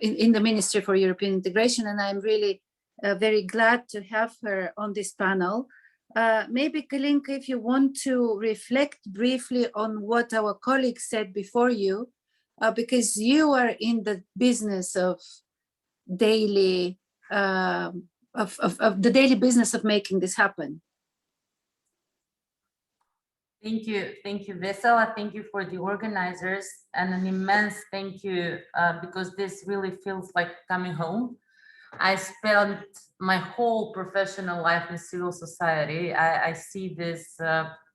in the Ministry for European Integration. And I'm really very glad to have her on this panel. Maybe Kalinka, if you want to reflect briefly on what our colleagues said before you, because you are in the business of daily of the daily business of making this happen. Thank you, Vesela. Thank you for the organizers, and an immense thank you because this really feels like coming home. I spent my whole professional life in civil society. I see this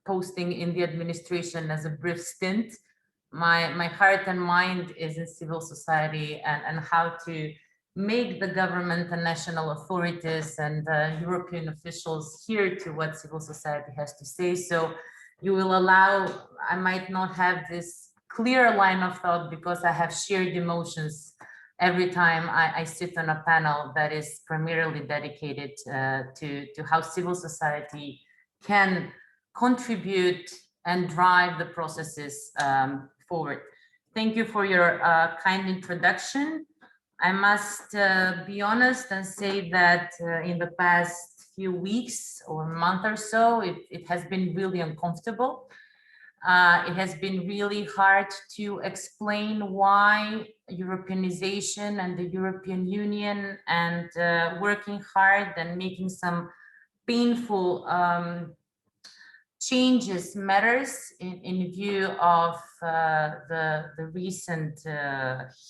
posting in the administration as a brief stint. My heart and mind is in civil society and how to make the government and national authorities and European officials hear to what civil society has to say. So you will allow, I might not have this clear line of thought because I have shared emotions every time I sit on a panel that is primarily dedicated to how civil society can contribute and drive the processes forward. Thank you for your kind introduction. I must be honest and say that in the past few weeks or month or so, it has been really uncomfortable. It has been really hard to explain why Europeanization and the European Union and working hard and making some painful changes matters in view of the recent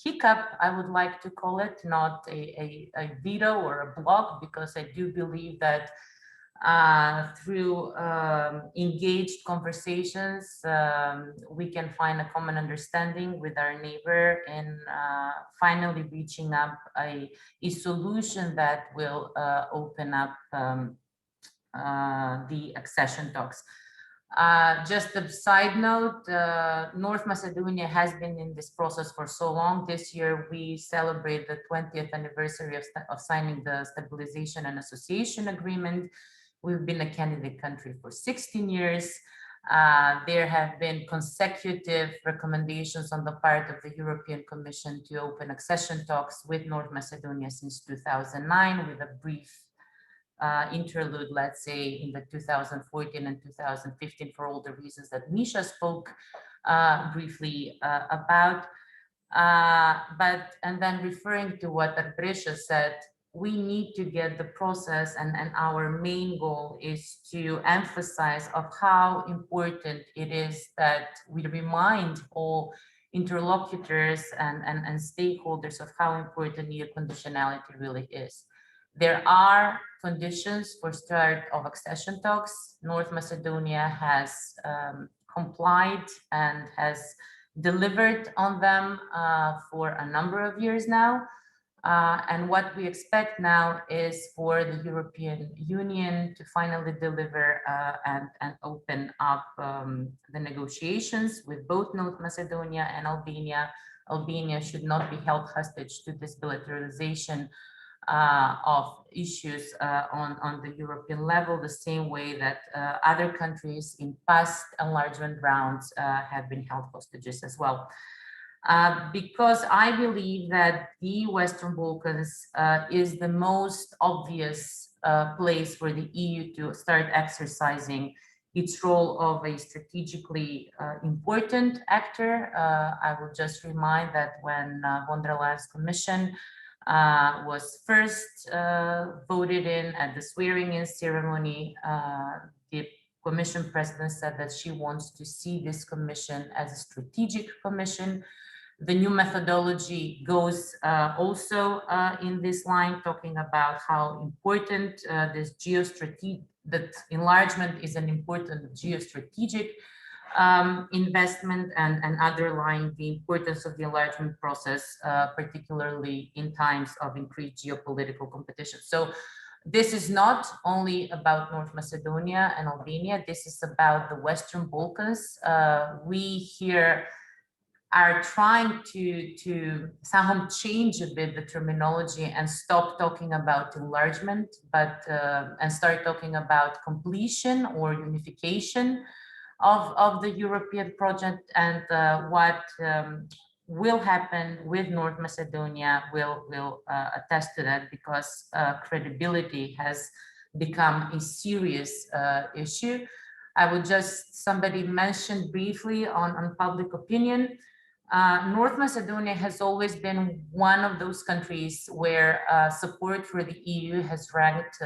hiccup, I would like to call it, not a veto or a block, because I do believe that through engaged conversations, we can find a common understanding with our neighbor and finally reaching up a solution that will open up the accession talks. Just a side note, North Macedonia has been in this process for so long. This year we celebrate the 20th anniversary of signing the Stabilization and Association Agreement. We've been a candidate country for 16 years. There have been consecutive recommendations on the part of the European Commission to open accession talks with North Macedonia since 2009, with a brief interlude, let's say, in the 2014 and 2015 for all the reasons that Misha spoke briefly about. And then referring to what Arbresha said, we need to get the process, and our main goal is to emphasize of how important it is that we remind all interlocutors and stakeholders of how important conditionality really is. There are conditions for start of accession talks. North Macedonia has complied and has delivered on them for a number of years now. And what we expect now is for the European Union to finally deliver and open up the negotiations with both North Macedonia and Albania. Albania should not be held hostage to this bilateralization of issues on the European level, the same way that other countries in past enlargement rounds have been held hostages as well. Because I believe that the Western Balkans is the most obvious place for the EU to start exercising its role of a strategically important actor. I will just remind that when von der Leyen's Commission was first voted in at the swearing-in ceremony, the Commission President said that she wants to see this commission as a strategic commission. The new methodology goes also in this line, talking about how important this that enlargement is an important geostrategic investment, and underlying the importance of the enlargement process, particularly in times of increased geopolitical competition. So this is not only about North Macedonia and Albania, this is about the Western Balkans. We here are trying to somehow change a bit the terminology and stop talking about enlargement, but and start talking about completion or unification of the European project. And what will happen with North Macedonia will attest to that, because credibility has become a serious issue. I would just, somebody mentioned briefly on public opinion. North Macedonia has always been one of those countries where support for the EU has ranked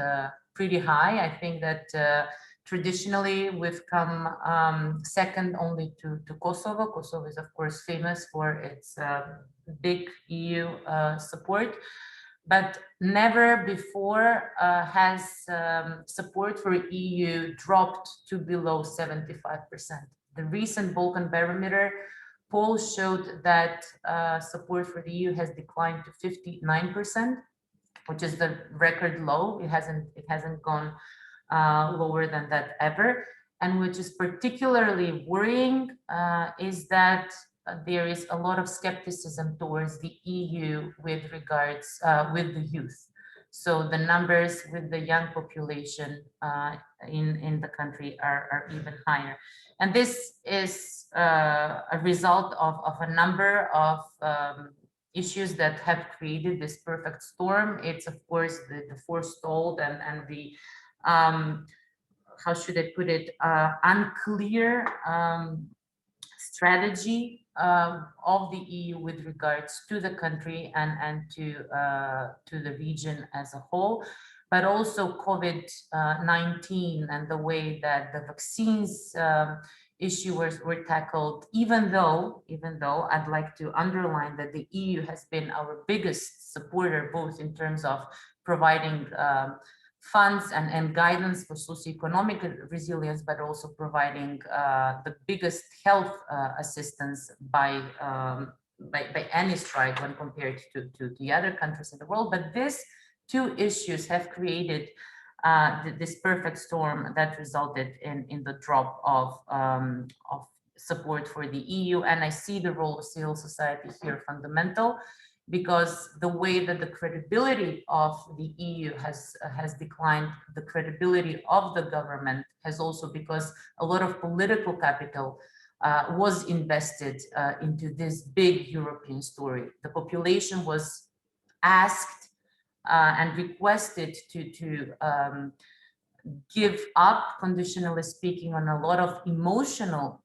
pretty high. I think that traditionally we've come second only to Kosovo. Kosovo is of course famous for its big EU support, but never before has support for EU dropped to below 75%. The recent Balkan Barometer poll showed that support for the EU has declined to 59%, which is the record low. It hasn't gone lower than that ever. And which is particularly worrying is that there is a lot of skepticism towards the EU with regards with the youth. So the numbers with the young population in the country are even higher. And this is a result of a number of issues that have created this perfect storm. It's of course the forestalled and the how should I put it, unclear strategy of the EU with regards to the country and to the region as a whole, but also COVID-19 and the way that the vaccines issue were tackled, even though I'd like to underline that the EU has been our biggest supporter, both in terms of providing funds and guidance for socioeconomic resilience, but also providing the biggest health assistance by any stride when compared to the other countries in the world. But these two issues have created this perfect storm that resulted in the drop of support for the EU. And I see the role of civil society here fundamental, because the way that the credibility of the EU has declined, the credibility of the government has also, because a lot of political capital was invested into this big European story. The population was asked and requested to give up, conditionally speaking, on a lot of emotional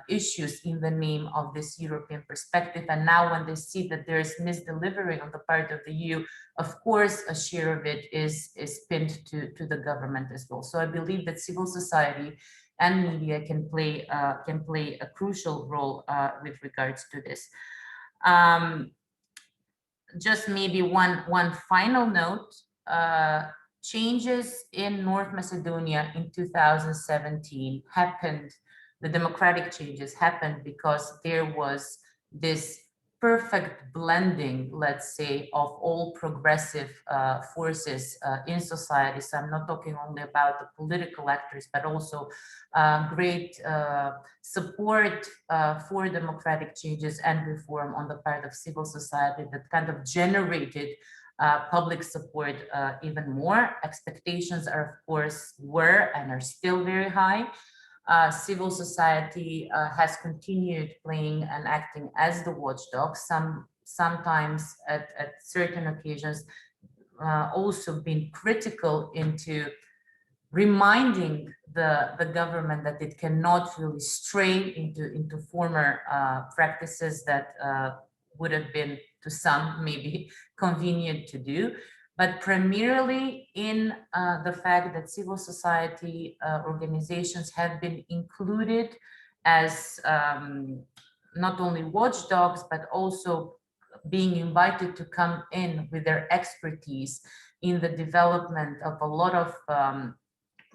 issues in the name of this European perspective. And now when they see that there's misdelivery on the part of the EU, of course, a share of it is pinned to the government as well. So I believe that civil society and media can play a crucial role with regards to this. Just maybe one final note. Changes in North Macedonia in 2017 happened, the democratic changes happened because there was this perfect blending, let's say, of all progressive forces in society. So I'm not talking only about the political actors, but also great support for democratic changes and reform on the part of civil society that kind of generated public support even more. Expectations are, of course, were and are still very high. Civil society has continued playing and acting as the watchdog, sometimes at certain occasions also been critical into reminding the government that it cannot really stray into former practices that would have been to some maybe convenient to do, but primarily in the fact that civil society organizations have been included as not only watchdogs, but also being invited to come in with their expertise in the development of a lot of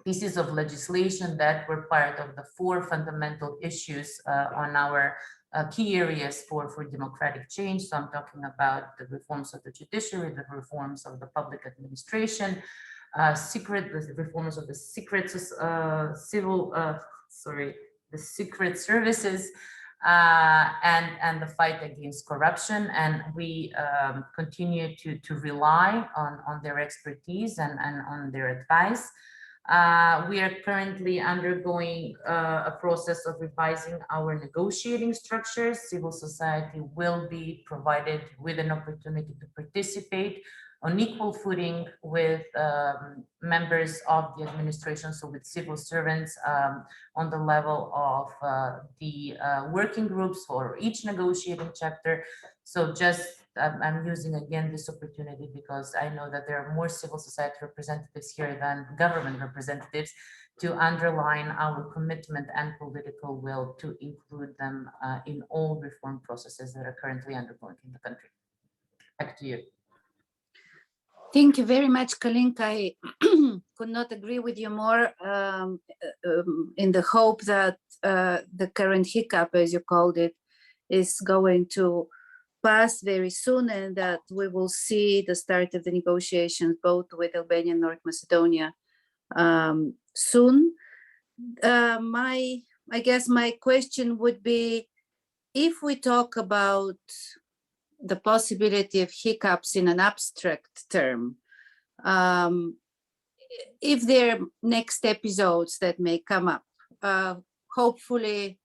pieces of legislation that were part of the 4 fundamental issues on our key areas for democratic change. So I'm talking about the reforms of the judiciary, the reforms of the public administration, the reforms of the secret services, and the fight against corruption. And we continue to rely on their expertise and on their advice. We are currently undergoing a process of revising our negotiating structures. Civil society will be provided with an opportunity to participate on equal footing with members of the administration, so with civil servants on the level of the working groups for each negotiating chapter. So just I'm using again this opportunity because I know that there are more civil society representatives here than government representatives, to underline our commitment and political will to include them in all reform processes that are currently undergoing in the country. Back to you. Thank you very much, Kalinka. I could not agree with you more, in the hope that the current hiccup, as you called it, is going to pass very soon, and that we will see the start of the negotiations both with Albania and North Macedonia soon. I guess my question would be, if we talk about the possibility of hiccups in an abstract term, if there are next episodes that may come up, hopefully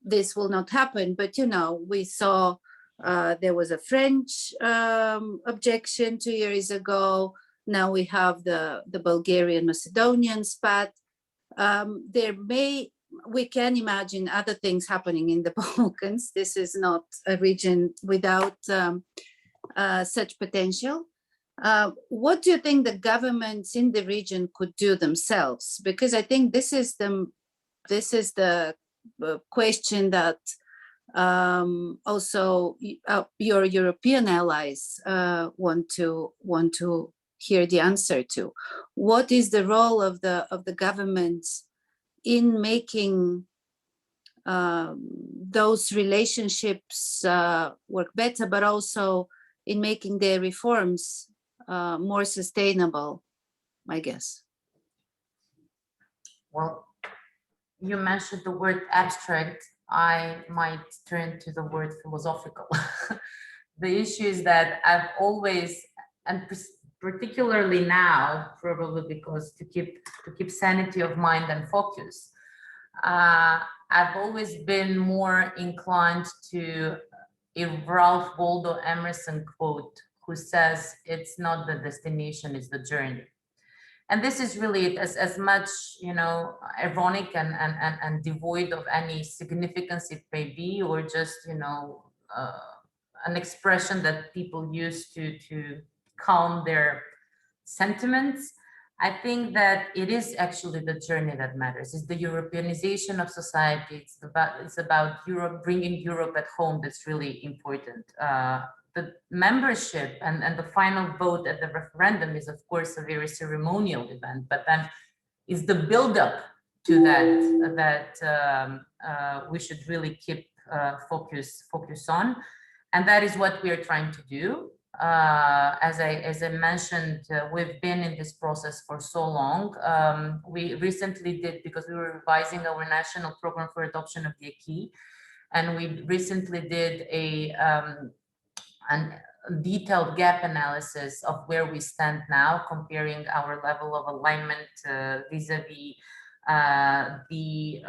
this will not happen, but you know, we saw there was a French objection 2 years ago. Now we have the Bulgarian Macedonian spat. There may we can imagine other things happening in the Balkans. This is not a region without such potential. What do you think the governments in the region could do themselves? Because I think this is the question that also your European allies want to hear the answer to. What is the role of the governments in making those relationships work better, but also in making their reforms more sustainable, I guess? Well, you mentioned the word abstract. I might turn to the word philosophical. The issue is that I've always, and particularly now, probably because to keep sanity of mind and focus, I've always been more inclined to a Ralph Waldo Emerson quote, who says, "It's not the destination, it's the journey." And this is really as much, you know, ironic and devoid of any significance it may be, or just, you know, an expression that people use to calm their sentiments. I think that it is actually the journey that matters. It's the Europeanization of society. It's about Europe, bringing Europe at home. That's really important. The membership and the final vote at the referendum is, of course, a very ceremonial event, but then is the buildup to that we should really keep focus on, and that is what we are trying to do. As I mentioned, we've been in this process for so long. We recently did, because we were revising our national program for adoption of the acquis, and we recently did a detailed gap analysis of where we stand now, comparing our level of alignment vis-a-vis the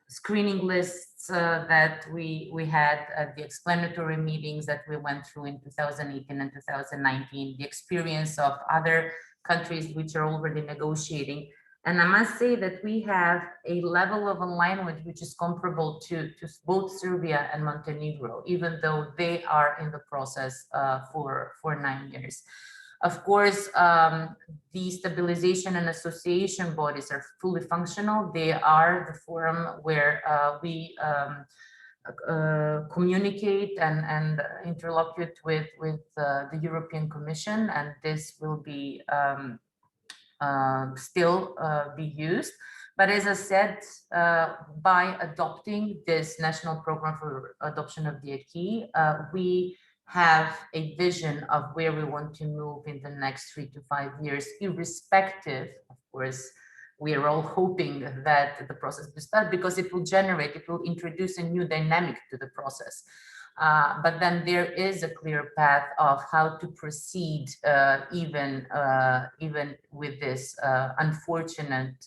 screening lists that we had at the explanatory meetings that we went through in 2018 and 2019, the experience of other countries which are already negotiating. And I must say that we have a level of alignment which is comparable to both Serbia and Montenegro, even though they are in the process for 9 years. Of course, the stabilization and association bodies are fully functional. They are the forum where we communicate and interlocute with the European Commission, and this will be still be used. But as I said, by adopting this national program for adoption of the acquis, we have a vision of where we want to move in the next 3 to 5 years, irrespective, of course, we are all hoping that the process will start, because it will introduce a new dynamic to the process. But then there is a clear path of how to proceed, even with this unfortunate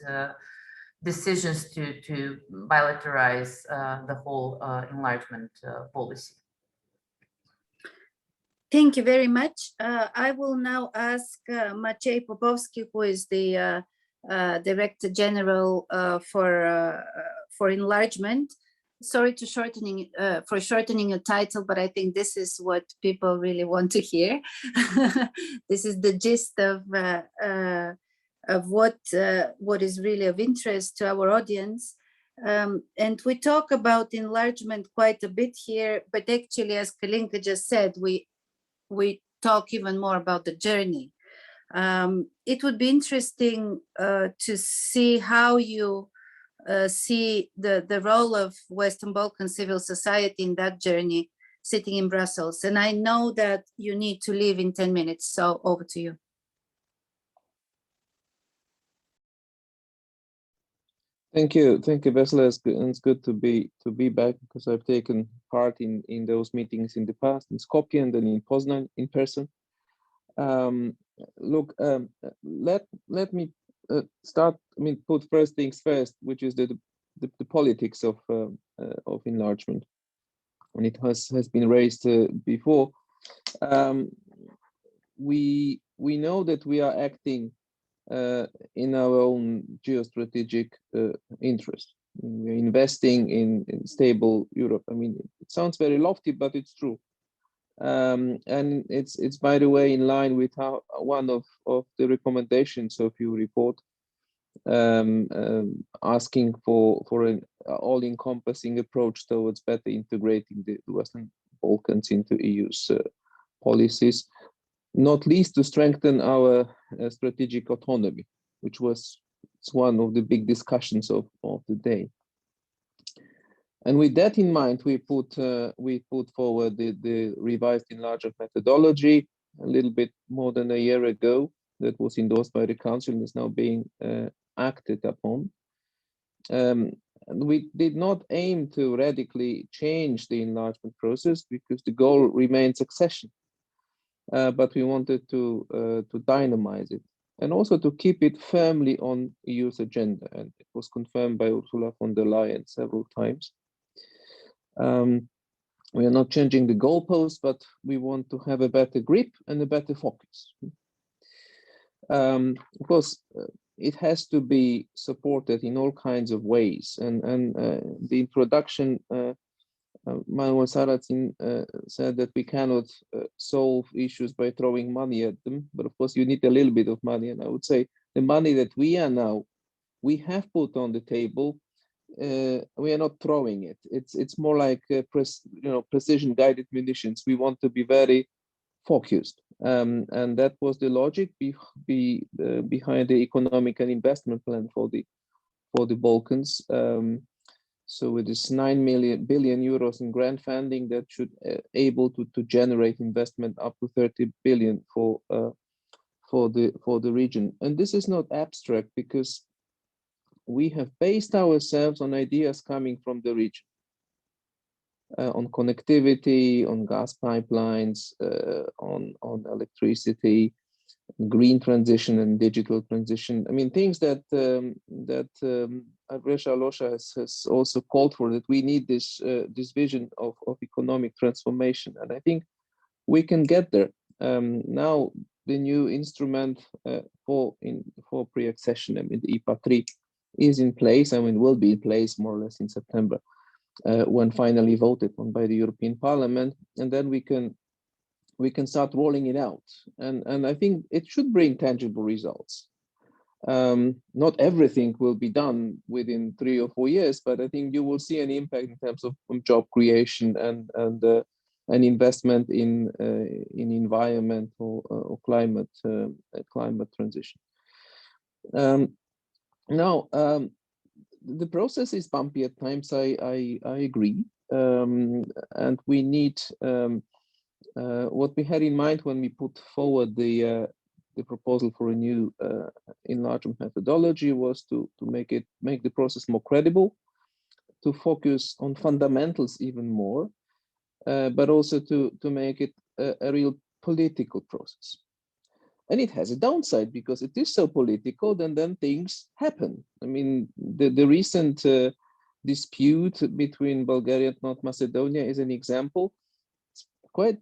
decisions to bilateralize the whole enlargement policy. Thank you very much. I will now ask Maciej Popovski, who is the Director General for Enlargement. Sorry to shortening a title, but I think this is what people really want to hear. This is the gist of what is really of interest to our audience. And we talk about enlargement quite a bit here, but actually, as Kalinka just said, we talk even more about the journey. It would be interesting to see how you see the role of Western Balkan civil society in that journey, sitting in Brussels. And I know that you need to leave in 10 minutes, so over to you. Thank you, Vesela. It's good to be back, because I've taken part in those meetings in the past, in Skopje and then in Poznan in person. Look, let me start. Put first things first, which is the politics of enlargement, and it has been raised before. We know that we are acting in our own geostrategic interest. we're investing in stable Europe. I mean, it sounds very lofty, but it's true. And it's by the way in line with how one of the recommendations of your report, asking for an all-encompassing approach towards better integrating the Western Balkans into EU's policies, not least to strengthen our strategic autonomy, which was one of the big discussions of the day. And with that in mind, we put forward the revised enlargement methodology a little bit more than a year ago. That was endorsed by the Council and is now being acted upon. And we did not aim to radically change the enlargement process because the goal remains accession. But we wanted to dynamize it and also to keep it firmly on EU's agenda. And it was confirmed by Ursula von der Leyen several times. We are not changing the goalposts, but we want to have a better grip and a better focus. Of course, it has to be supported in all kinds of ways. And the introduction, Manuel Sarrazin said that we cannot solve issues by throwing money at them. But of course, you need a little bit of money. And I would say the money that we have put on the table, we are not throwing it. It's more like precision guided munitions. We want to be very focused, and that was the logic behind the economic and investment plan for the Balkans. So with this 9 billion euros in grant funding, that should able to generate investment up to 30 billion for the region. And this is not abstract because we have based ourselves on ideas coming from the region, on connectivity, on gas pipelines, on electricity, green transition and digital transition. I mean, things that Agresha Alosha has also called for, that we need this vision of economic transformation. And I think we can get there. Now, the new instrument for pre-accession, I mean, the IPA 3, is in place. I mean, will be in place more or less in September, when finally voted on by the European Parliament, and then we can start rolling it out. And I think it should bring tangible results. Not everything will be done within 3 or 4 years, but I think you will see an impact in terms of job creation and investment in environmental or climate transition. Now, the process is bumpy at times. I agree, and we need what we had in mind when we put forward the proposal for a new enlargement methodology was to make the process more credible, to focus on fundamentals even more, but also to make it a real political process. And it has a downside because it is so political, and then things happen. I mean, the recent dispute between Bulgaria and North Macedonia is an example. It's quite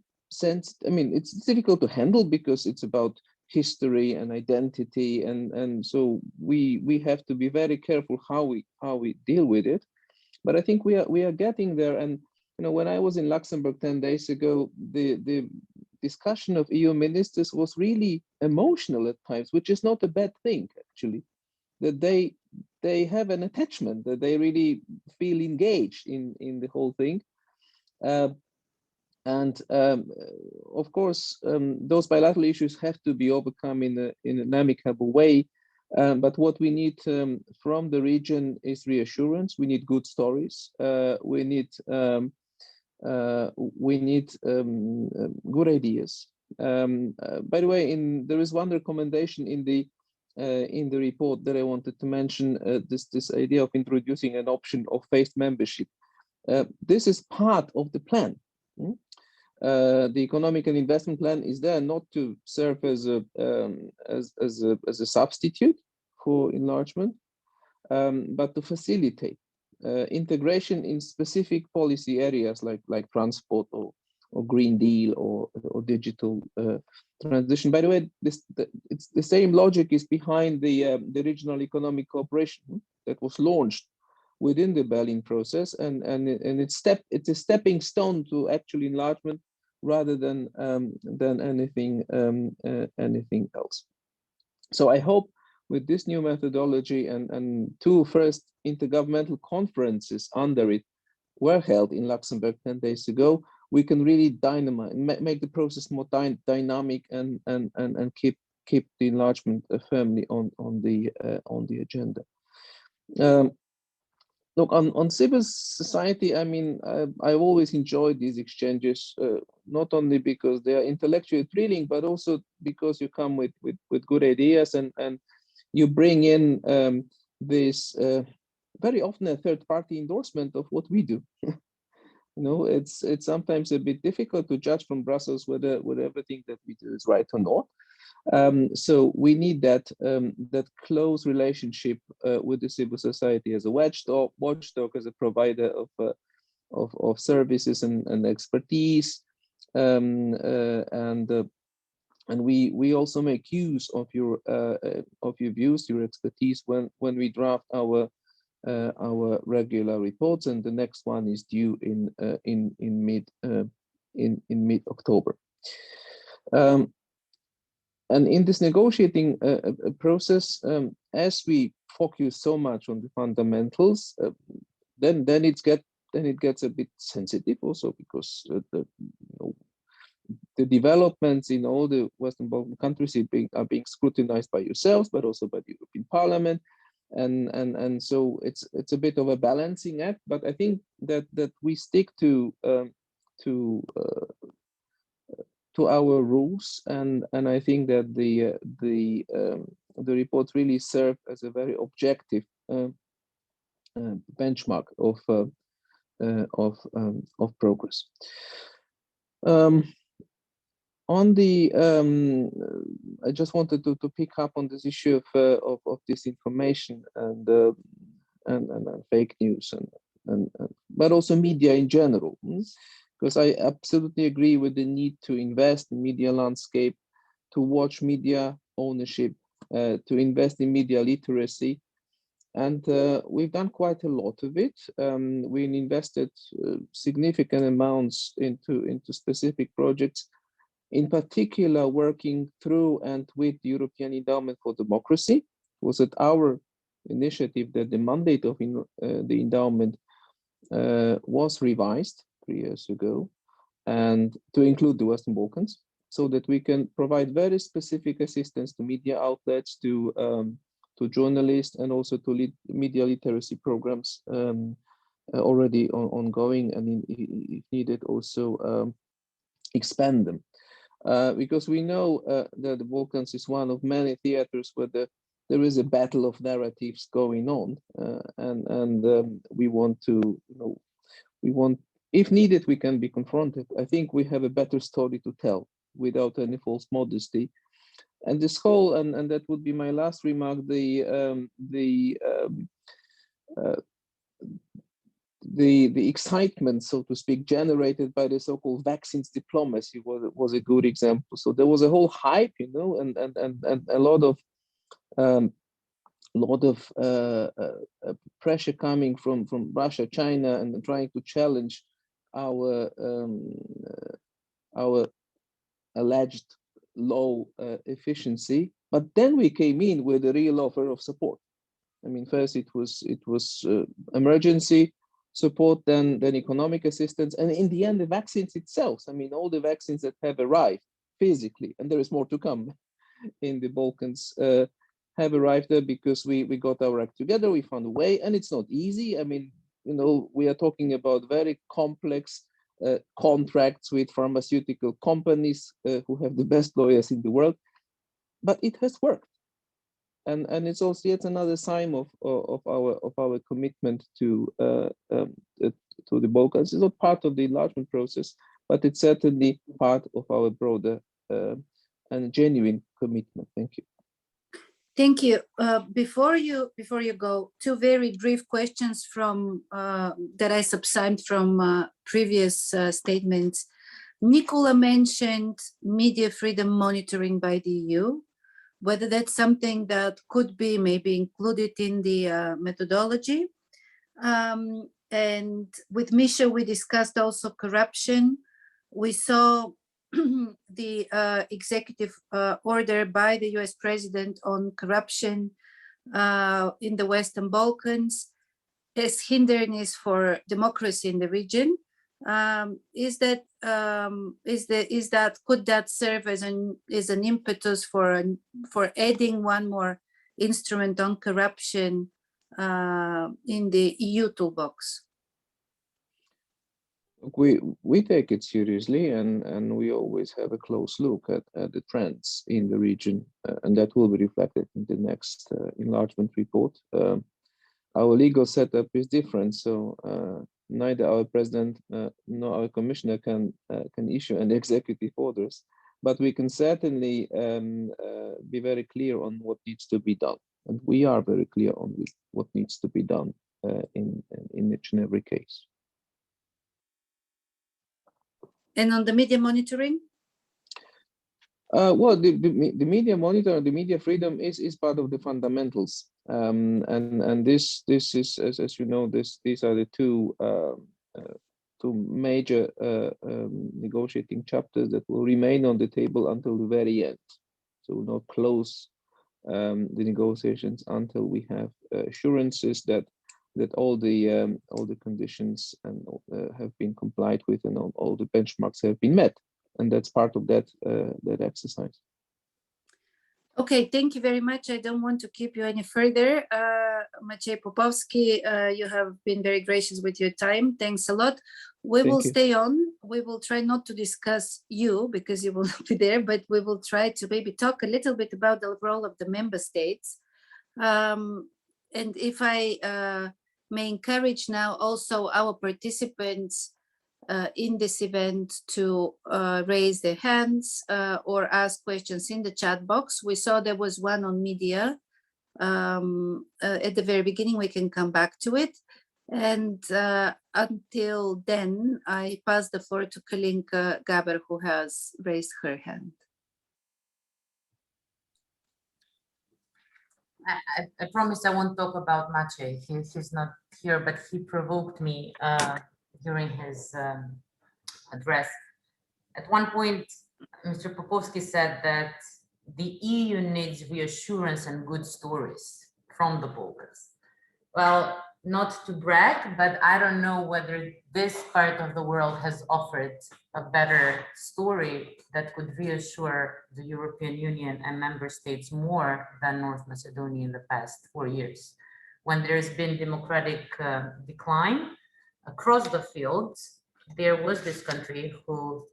I mean, it's difficult to handle because it's about history and identity, and so we have to be very careful how we deal with it. But I think we are getting there. And when I was in Luxembourg 10 days ago, the discussion of EU ministers was really emotional at times, which is not a bad thing, actually, that they have an attachment, that they really feel engaged in the whole thing. Of course, those bilateral issues have to be overcome in an amicable way. But what we need from the region is reassurance. We need good stories. We need good ideas. By the way, there is one recommendation in the report that I wanted to mention. This idea of introducing an option of phased membership. This is part of the plan. The economic and investment plan is there not to serve as a substitute for enlargement, but to facilitate integration in specific policy areas like transport or Green Deal or digital transition. By the way, it's the same logic is behind the regional economic cooperation that was launched within the Berlin process, and it's a stepping stone to actual enlargement rather than anything else. So I hope with this new methodology and two first intergovernmental conferences under it were held in Luxembourg 10 days ago, we can really make the process more dynamic and keep the enlargement firmly on the agenda. Look, on civil society, I mean, I've always enjoyed these exchanges, not only because they are intellectually thrilling, but also because you come with good ideas and you bring in this very often a third-party endorsement of what we do. You know, it's sometimes a bit difficult to judge from Brussels whether everything that we do is right or not. So we need that close relationship with the civil society as a watchdog, as a provider of services and expertise, and we also make use of your views, your expertise when we draft our regular reports, and the next one is due in mid-October. And in this negotiating process, as we focus so much on the fundamentals, then it gets a bit sensitive also, because the developments in all the Western Balkan countries are being scrutinized by yourselves, but also by the European Parliament. And so it's a bit of a balancing act, but I think that we stick to our rules, and I think that the report really served as a very objective benchmark of progress. On the, I just wanted to pick up on this issue of disinformation and fake news and but also media in general, because I absolutely agree with the need to invest in media landscape, to watch media ownership, to invest in media literacy, and we've done quite a lot of it. We invested significant amounts into specific projects. In particular, working through and with the European Endowment for Democracy. It was at our initiative that the mandate of the endowment was revised 3 years ago, and to include the Western Balkans, so that we can provide very specific assistance to media outlets, to journalists, and also to lead media literacy programs already ongoing, and if needed also expand them. Because we know that the Balkans is one of many theaters where there is a battle of narratives going on, and we want to, if needed, we can be confronted. I think we have a better story to tell without any false modesty. And this whole, and that would be my last remark, the excitement, so to speak, generated by the so-called vaccines diplomacy was a good example. So there was a whole hype, and a lot of pressure coming from Russia, China, and trying to challenge our alleged low efficiency. But then we came in with a real offer of support. I mean, first it was emergency support, then economic assistance, and in the end, the vaccines itself. I mean, all the vaccines that have arrived physically, and there is more to come in the Balkans, have arrived there because we got our act together, we found a way, and it's not easy. I mean, we are talking about very complex contracts with pharmaceutical companies who have the best lawyers in the world, but it has worked. And it's also yet another sign of our commitment to the Balkans. It's not part of the enlargement process, but it's certainly part of our broader and genuine commitment. Thank you. Thank you. Before you go, two very brief questions from that I subsumed from previous statements. Nikola mentioned media freedom monitoring by the EU. Whether that's something that could be maybe included in the methodology. And with Misha, we discussed also corruption. We saw the executive order by the US president on corruption in the Western Balkans as hindrance for democracy in the region. Could that serve as an impetus for adding one more instrument on corruption in the EU toolbox? We take it seriously, and we always have a close look at the trends in the region, and that will be reflected in the next enlargement report. Our legal setup is different, so neither our president nor our commissioner can issue an executive orders, but we can certainly be very clear on what needs to be done, and we are very clear on what needs to be done in each and every case. And on the media monitoring? Well, the media monitor, the media freedom is part of the fundamentals, and this is, as you know, these are the two major negotiating chapters that will remain on the table until the very end. So we'll not close the negotiations until we have assurances that all the conditions and have been complied with, and all the benchmarks have been met, and that's part of that exercise. Okay, thank you very much. I don't want to keep you any further. Maciej Popovski, you have been very gracious with your time. Thanks a lot. We will stay on. We will try not to discuss you because you will not be there, but we will try to maybe talk a little bit about the role of the member states. And if I may encourage now also our participants in this event to raise their hands or ask questions in the chat box. We saw there was one on media at the very beginning. We can come back to it. And until then, I pass the floor to Kalinka Gaber, who has raised her hand. I promise I won't talk about Maciej. He's not here, but he provoked me during his address. At one point, Mr. Popovski said that the EU needs reassurance and good stories from the Balkans. Well, not to brag, but I don't know whether this part of the world has offered a better story that could reassure the European Union and member states more than North Macedonia in the past 4 years. When there's been democratic decline across the field, there was this country who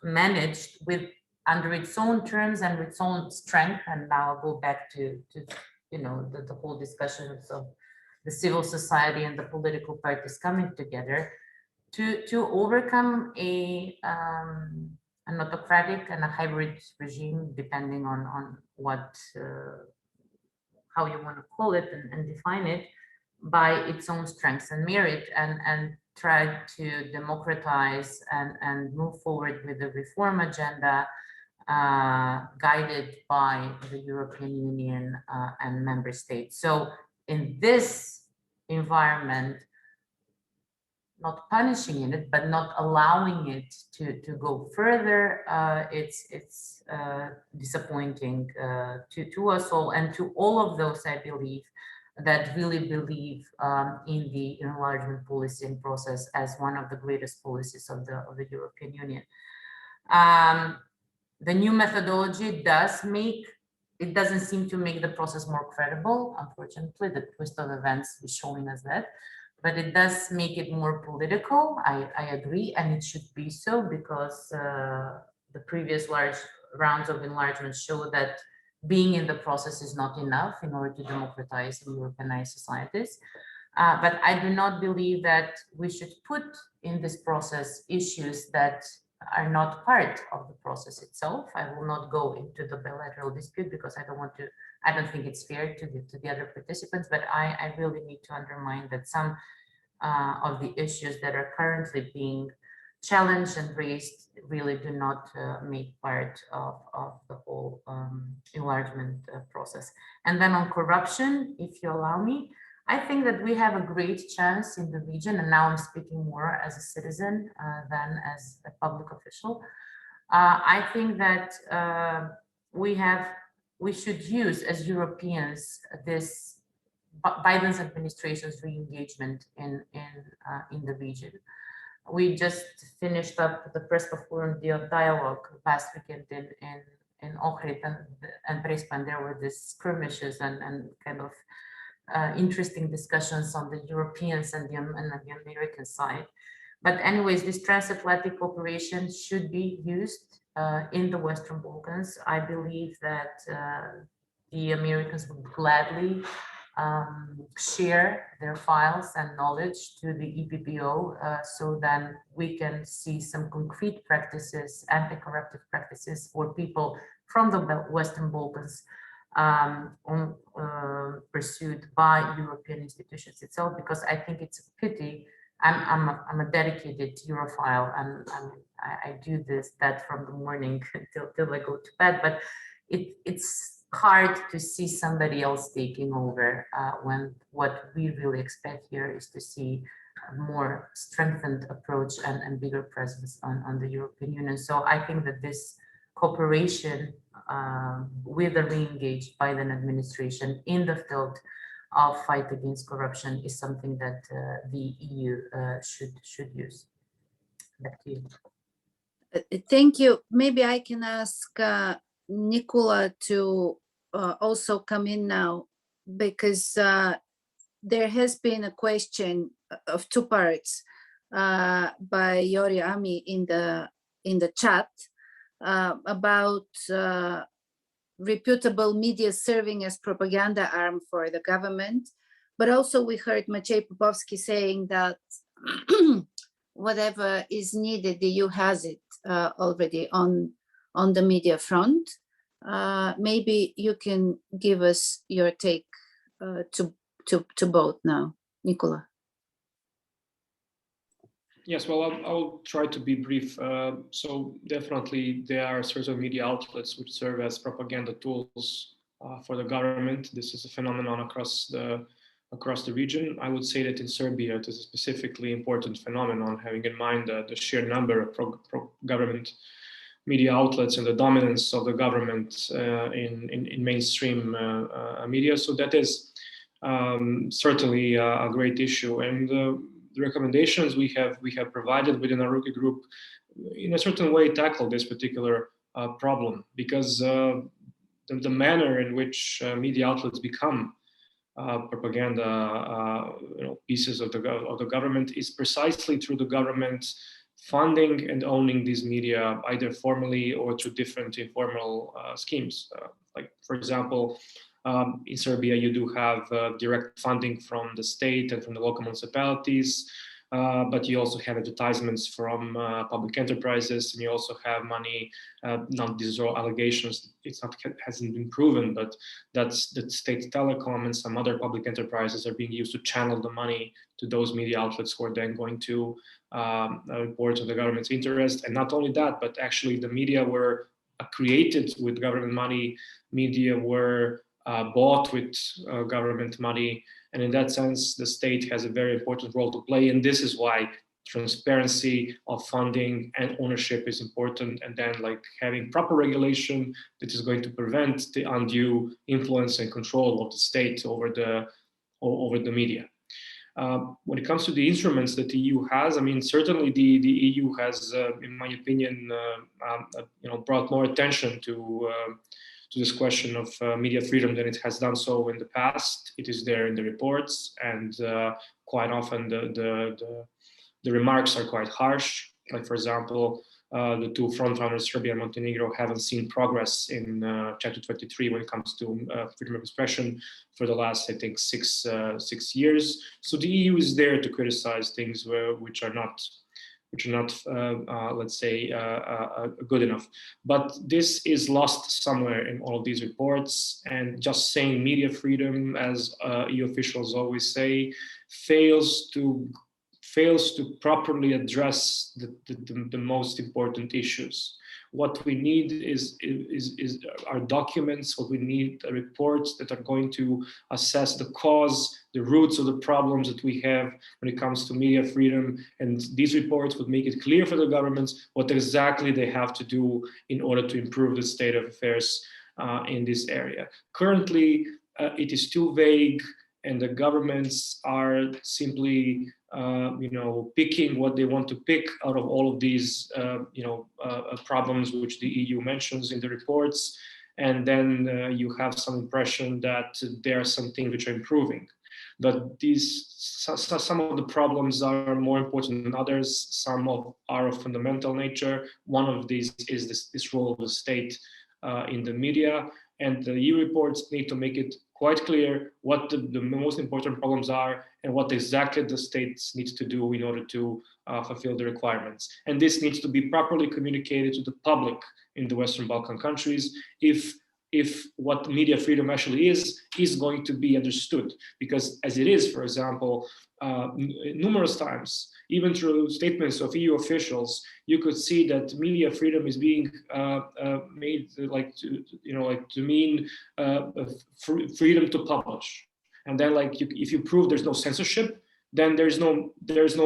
managed under its own terms and its own strength, and now I'll go back to you know, the whole discussions of the civil society and the political parties coming together to overcome an autocratic and a hybrid regime, depending on what how you want to call it and define it, by its own strengths and merit, and try to democratize and move forward with the reform agenda guided by the European Union and member states. So in this environment, not punishing in it, but not allowing it to go further, it's disappointing to us all, and to all of those, I believe, that really believe in the enlargement policy and process as one of the greatest policies of the European Union. The new methodology doesn't seem to make the process more credible. Unfortunately, the twist of events is showing us that, but it does make it more political. I agree, and it should be so, because the previous large rounds of enlargement show that being in the process is not enough in order to democratize and Europeanize societies. But I do not believe that we should put in this process issues that are not part of the process itself. I will not go into the bilateral dispute because I don't think it's fair to the other participants, but I really need to underline that some of the issues that are currently being challenged and raised really do not make part of the whole enlargement process. And then on corruption, if you allow me, I think that we have a great chance in the region, and now I'm speaking more as a citizen than as a public official. I think that we should use as Europeans this Biden's administration's re-engagement in the region. We just finished up the Prespa Forum dialogue last weekend in Ohrid and Prespa. There were these skirmishes and kind of interesting discussions on the Europeans and the American side. But anyways, this transatlantic cooperation should be used in the Western Balkans. I believe that the Americans would gladly share their files and knowledge to the EPPO, so then we can see some concrete practices, anti-corruptive practices for people from the Western Balkans pursued by European institutions itself, because I think it's a pity. I'm a dedicated Europhile, and I do that from the morning till I go to bed, but it's hard to see somebody else taking over when what we really expect here is to see a more strengthened approach and bigger presence on the European Union. So I think that this cooperation with the re-engaged Biden administration in the field of fight against corruption is something that the EU should use. Back to you. Thank you. Maybe I can ask Nikola to also come in now, because there has been a question of two parts by Yori Ami in the chat about reputable media serving as propaganda arm for the government. But also we heard Maciej Popovsky saying that whatever is needed, the EU has it already on the media front. Maybe you can give us your take to both now, Nikola. Yes, well, I'll try to be brief. So definitely there are certain media outlets which serve as propaganda tools for the government. This is a phenomenon across the region. I would say that in Serbia, it is a specifically important phenomenon, having in mind the sheer number of pro-government media outlets and the dominance of the government in mainstream media. So that is certainly a great issue. And the recommendations we have provided within our Rooking group, in a certain way, tackle this particular problem, because the manner in which media outlets become propaganda pieces of the government is precisely through the government funding and owning these media, either formally or through different informal schemes. Like, for example, in Serbia, you do have direct funding from the state and from the local municipalities, but you also have advertisements from public enterprises, and you also have money. These are all allegations. Hasn't been proven, but that State Telecom and some other public enterprises are being used to channel the money to those media outlets who are then going to report on the government's interest. And not only that, but actually the media were created with government money. Media were bought with government money, and in that sense the state has a very important role to play, and this is why transparency of funding and ownership is important, and then like having proper regulation that is going to prevent the undue influence and control of the state over the media. When it comes to the instruments that the EU has, I mean, certainly the EU has, in my opinion, brought more attention to this question of media freedom than it has done so in the past. It is there in the reports, and quite often the remarks are quite harsh. Like, for example, the two frontrunners, Serbia and Montenegro, haven't seen progress in Chapter 23 when it comes to freedom of expression for the last, I think, six years. So the EU is there to criticize things which are not, let's say, good enough. But this is lost somewhere in all of these reports, and just saying media freedom, as EU officials always say, fails to fails to properly address the most important issues. What we need are documents. What we need are reports that are going to assess the cause, the roots of the problems that we have when it comes to media freedom. And these reports would make it clear for the governments what exactly they have to do in order to improve the state of affairs in this area. Currently, it is too vague, and the governments are simply picking what they want to pick out of all of these problems which the EU mentions in the reports, and then you have some impression that there are some things which are improving. But some of the problems are more important than others. Some are of fundamental nature. One of these is this role of the state in the media, and the EU reports need to make it quite clear what the most important problems are and what exactly the states need to do in order to fulfill the requirements. And this needs to be properly communicated to the public in the Western Balkan countries if what media freedom actually is going to be understood. Because as it is, for example, numerous times, even through statements of EU officials, you could see that media freedom is being made to mean freedom to publish. And then if you prove there's no censorship, then there's no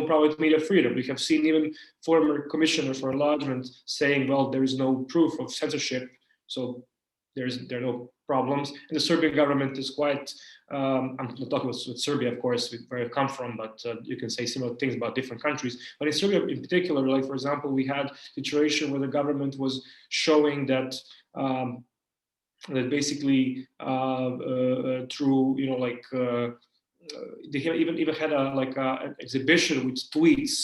problem with media freedom. We have seen even former commissioners for enlargement saying, well, there is no proof of censorship, so there are no problems. And the Serbian government is quite, I'm not talking about Serbia, of course, where I come from, but you can say similar things about different countries. But in Serbia in particular, like for example, we had a situation where the government was showing that that basically through they even had an exhibition with tweets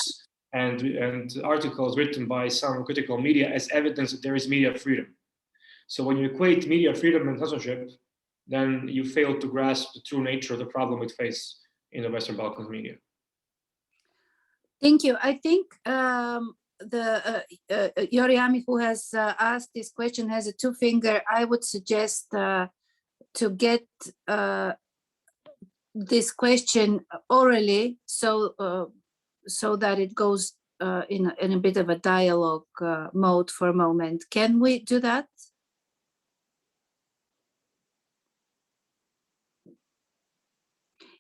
and articles written by some critical media as evidence that there is media freedom. So when you equate media freedom and censorship, then you fail to grasp the true nature of the problem we face in the Western Balkans media. Thank you. I think Yoriami, who has asked this question, has a two-finger. I would suggest to get this question orally, so that it goes in a bit of a dialogue mode for a moment. Can we do that?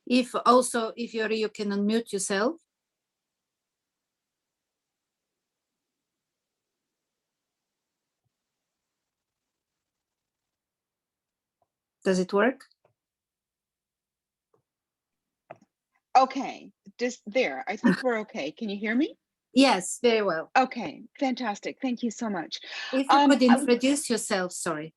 If Yori, you can unmute yourself. Does it work? Okay, just there. I think we're okay. Can you hear me? Yes, very well. Okay, fantastic. Thank you so much. If you could introduce yourself, sorry.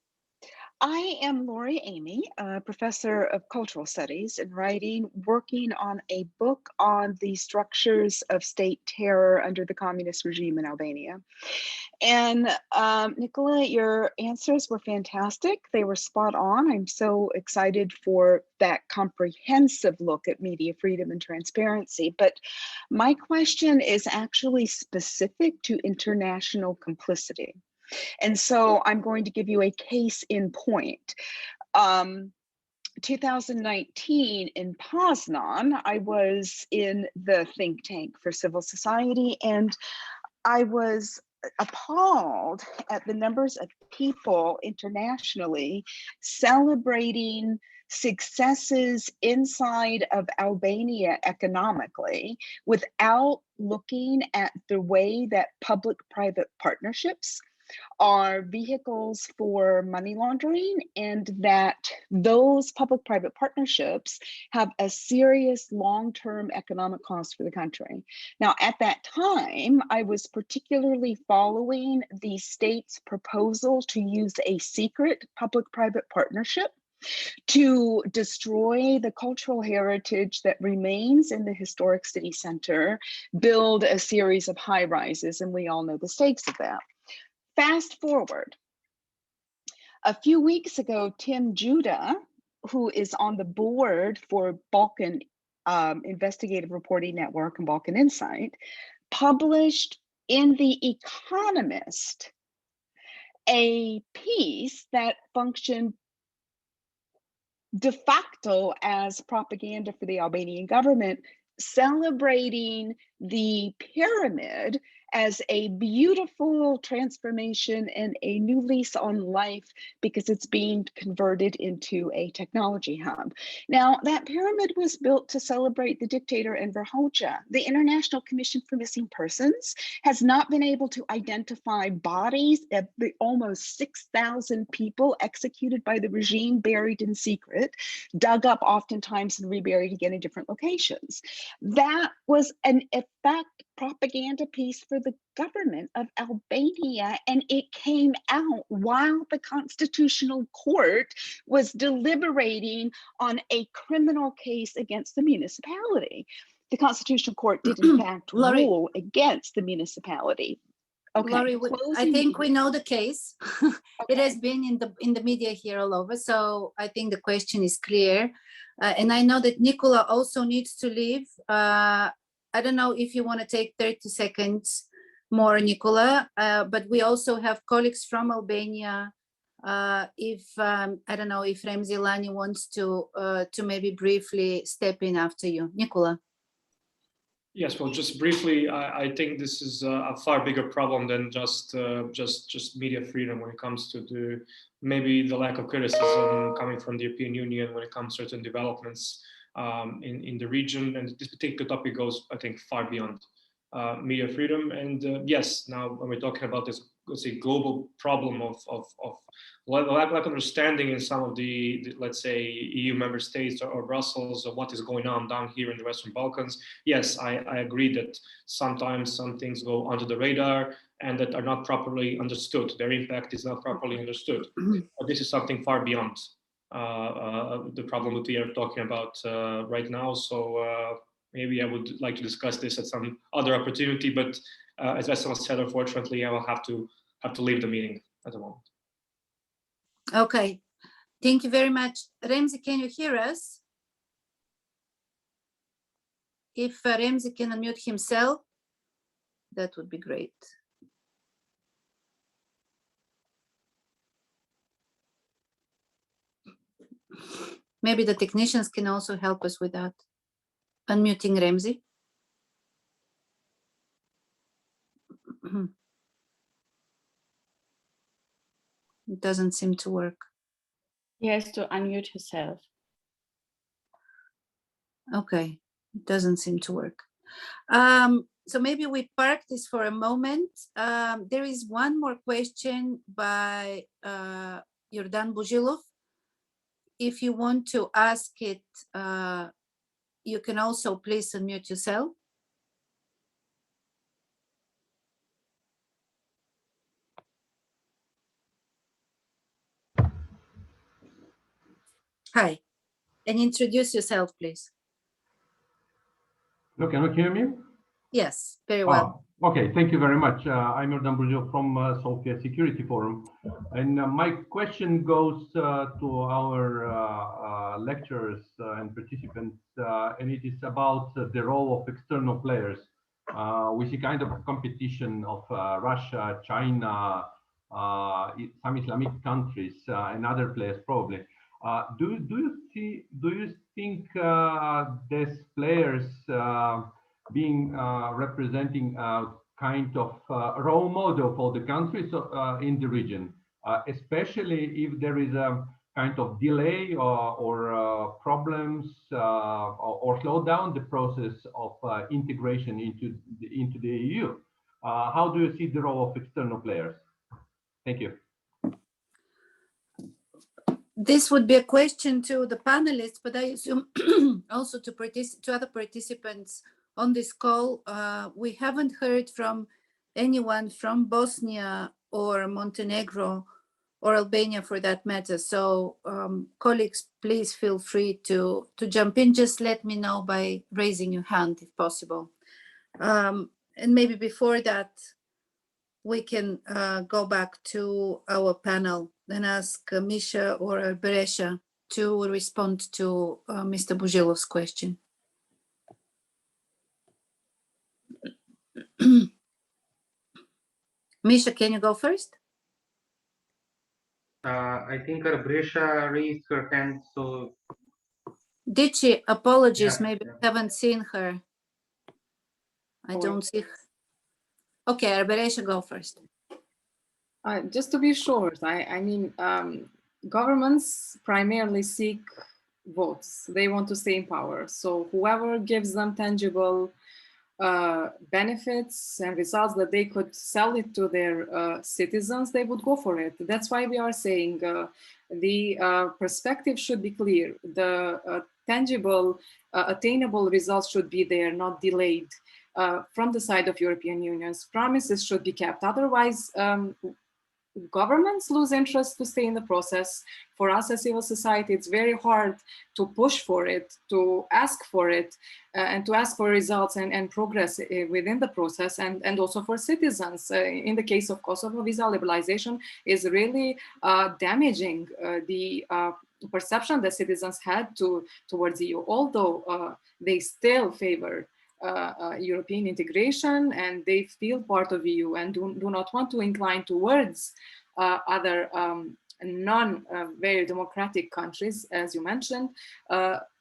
I am Lori Amy, a professor of cultural studies and writing, working on a book on the structures of state terror under the communist regime in Albania. And Nikola, your answers were fantastic. They were spot on. I'm so excited for that comprehensive look at media freedom and transparency. But my question is actually specific to international complicity. And so I'm going to give you a case in point. 2019 in Poznan, I was in the think tank for civil society, and I was appalled at the numbers of people internationally celebrating successes inside of Albania economically without looking at the way that public-private partnerships are vehicles for money laundering, and that those public-private partnerships have a serious long-term economic cost for the country. Now, at that time, I was particularly following the state's proposal to use a secret public-private partnership to destroy the cultural heritage that remains in the historic city center, build a series of high rises, and we all know the stakes of that. Fast forward, a few weeks ago, Tim Judah, who is on the board for Balkan Investigative Reporting Network and Balkan Insight, published in The Economist a piece that functioned de facto as propaganda for the Albanian government, celebrating the pyramid as a beautiful transformation and a new lease on life because it's being converted into a technology hub. Now, that pyramid was built to celebrate the dictator Enver Hoxha. The International Commission for Missing Persons has not been able to identify bodies of the almost 6,000 people executed by the regime, buried in secret, dug up oftentimes and reburied again in different locations. That was an effect propaganda piece for the government of Albania, and it came out while the Constitutional Court was deliberating on a criminal case against the municipality. The Constitutional Court did in fact rule against the municipality. Okay, Laurie, I think we know the case. It has been in the media here all over, so I think the question is clear. And I know that Nikola also needs to leave. I don't know if you want to take 30 seconds more, Nikola, but we also have colleagues from Albania. I don't know if Remzi Lani wants to maybe briefly step in after you. Nikola. Yes, well, just briefly, I think this is a far bigger problem than just media freedom when it comes to maybe the lack of criticism coming from the European Union when it comes to certain developments in the region. And this particular topic goes, I think, far beyond media freedom. And yes, now when we're talking about this, let's say, global problem of lack of understanding in some of the let's say, EU member states or Brussels of what is going on down here in the Western Balkans. Yes, I agree that sometimes some things go under the radar and that are not properly understood. Their impact is not properly understood. But this is something far beyond the problem that we are talking about right now. So maybe I would like to discuss this at some other opportunity, but as Vesela said, unfortunately, I will have to leave the meeting at the moment. Okay, thank you very much. Remzi, can you hear us? If Remzi can unmute himself, that would be great. Maybe the technicians can also help us with that. Unmuting Remzi. It doesn't seem to work. He has to unmute himself. Okay, it doesn't seem to work. So maybe we park this for a moment. There is one more question by Jordan Bujilov. If you want to ask it, you can also please unmute yourself. Hi, and introduce yourself, please. Hello, can you hear me? Yes, very well. Okay, thank you very much. I'm Jordan Bujilov from Sofia Security Forum. And my question goes to our lecturers and participants, and it is about the role of external players. We see kind of a competition of Russia, China, some Islamic countries, and other players probably. Do you think these players being representing kind of role model for the countries in the region, especially if there is a kind of delay or problems or slow down the process of integration into the EU? How do you see the role of external players? Thank you. This would be a question to the panelists, but I assume also to other participants on this call. We haven't heard from anyone from Bosnia or Montenegro or Albania for that matter. So colleagues, please feel free to jump in. Just let me know by raising your hand if possible. And maybe before that, we can go back to our panel and ask Misha or Beresha to respond to Mr. Bujilov's question. Misha, can you go first? I think Beresha raised her hand, so. Did she? Apologies, Yeah, maybe I haven't seen her. I don't see. Okay, Arberesha, go first. Just to be short, I mean, governments primarily seek votes. They want to stay in power. So whoever gives them tangible benefits and results that they could sell it to their citizens, they would go for it. That's why we are saying the perspective should be clear. The tangible, attainable results should be there, not delayed from the side of European Union's promises should be kept. Otherwise, governments lose interest to stay in the process. For us as civil society, it's very hard to push for it, to ask for it, and to ask for results and progress within the process, and also for citizens. In the case of Kosovo, visa liberalization is really damaging the perception that citizens had towards EU, although they still favor European integration and they feel part of EU and do not want to incline towards other non-very democratic countries, as you mentioned.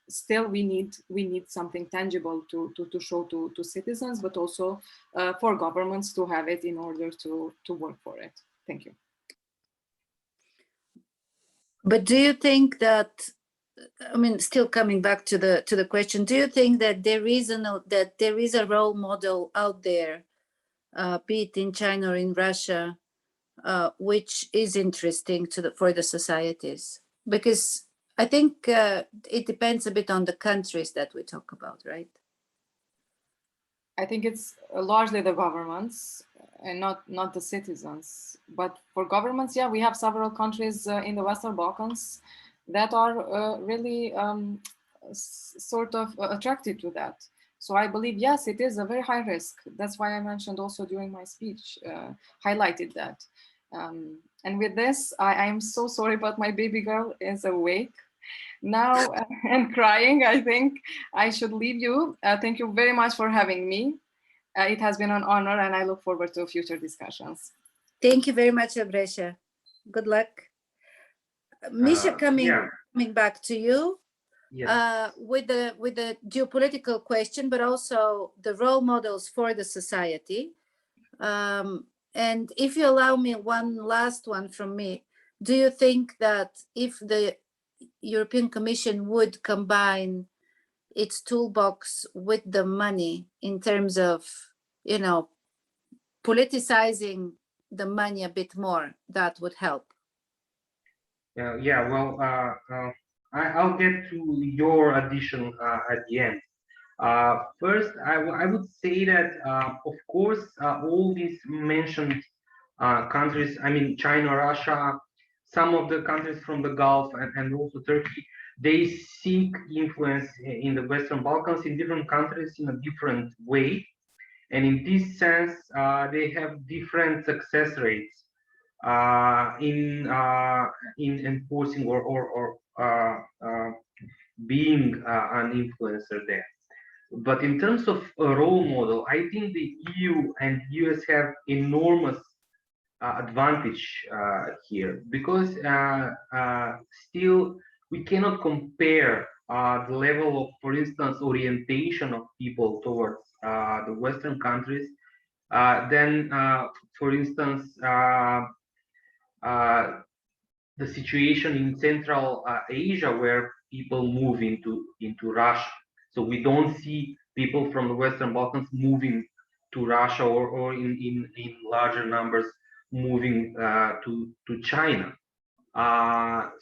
Still, we need something tangible to show to citizens, but also for governments to have it in order to work for it. Thank you. But do you think that, I mean, still coming back to the question, do you think that there is a role model out there, be it in China or in Russia, which is interesting for the societies? Because I think it depends a bit on the countries that we talk about, right? I think it's largely the governments and not the citizens. But for governments, yeah, we have several countries in the Western Balkans that are really sort of attracted to that. So I believe, yes, it is a very high risk. That's why I mentioned also during my speech, highlighted that. And with this, I'm so sorry, but my baby girl is awake now and crying. I think I should leave you. Thank you very much for having me. It has been an honor and I look forward to future discussions. Thank you very much, Abresha. Good luck. Misha, coming back to you. Yes. With the geopolitical question, but also the role models for the society. And if you allow me one last one from me, do you think that if the European Commission would combine its toolbox with the money in terms of, you know, politicizing the money a bit more, that would help? Yeah, well, I'll get to your addition at the end. First, I would say that, of course, all these mentioned countries, I mean, China, Russia, some of the countries from the Gulf, and also Turkey, they seek influence in the Western Balkans, in different countries in a different way. And in this sense, they have different success rates in enforcing or being an influencer there. But in terms of a role model, I think the EU and US have enormous advantage here, because still we cannot compare the level of, for instance, orientation of people towards the Western countries than, for instance, the situation in Central Asia, where people move into Russia. So we don't see people from the Western Balkans moving to Russia or in larger numbers moving to China.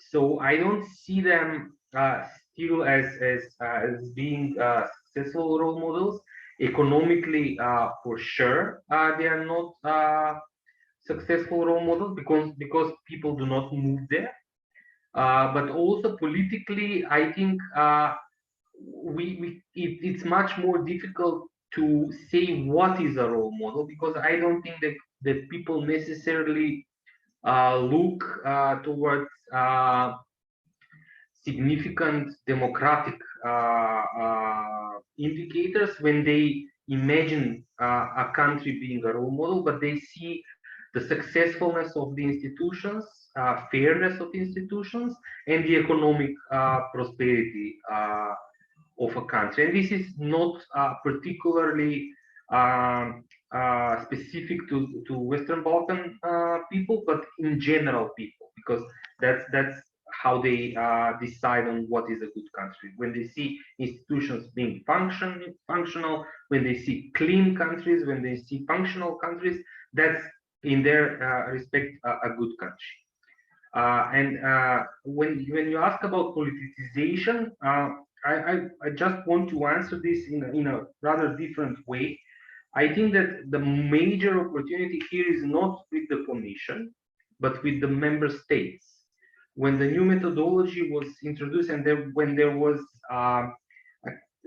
So I don't see them still as being successful role models. Economically, for sure, they are not successful role models because people do not move there. But also politically, I think it's much more difficult to say what is a role model, because I don't think that people necessarily look towards significant democratic indicators when they imagine a country being a role model, but they see the successfulness of the institutions, fairness of institutions, and the economic prosperity of a country. And this is not particularly specific to Western Balkan people, but in general people, because that's how they decide on what is a good country. When they see institutions being functional, when they see clean countries, when they see functional countries, that's in their respect a good country. When you ask about politicization, I just want to answer this in a rather different way. I think that the major opportunity here is not with the Commission, but with the member states. When the new methodology was introduced and when there was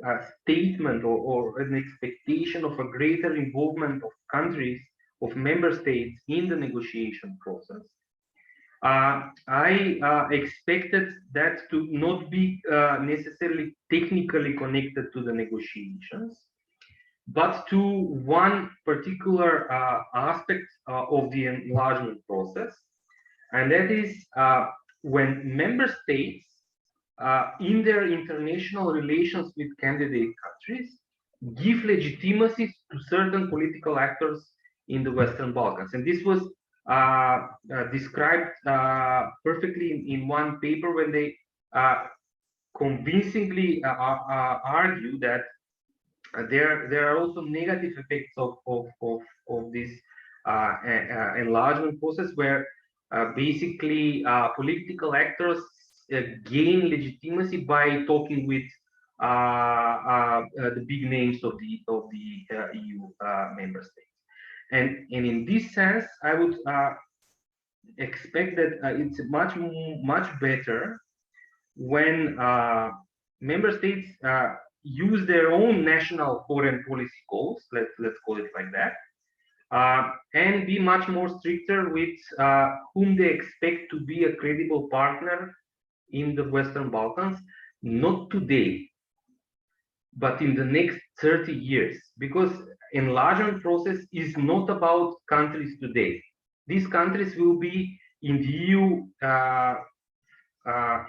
a statement or an expectation of a greater involvement of countries, of member states in the negotiation process, I expected that to not be necessarily technically connected to the negotiations, but to one particular aspect of the enlargement process, and that is when member states in their international relations with candidate countries give legitimacy to certain political actors in the Western Balkans. And this was described perfectly in one paper when they convincingly argue that there are also negative effects of this enlargement process, where basically political actors gain legitimacy by talking with the big names of the EU member states. And in this sense, I would expect that it's much better when member states use their own national foreign policy goals, let's call it like that, and be much more stricter with whom they expect to be a credible partner in the Western Balkans, not today, but in the next 30 years, because enlargement process is not about countries today. These countries will be in the EU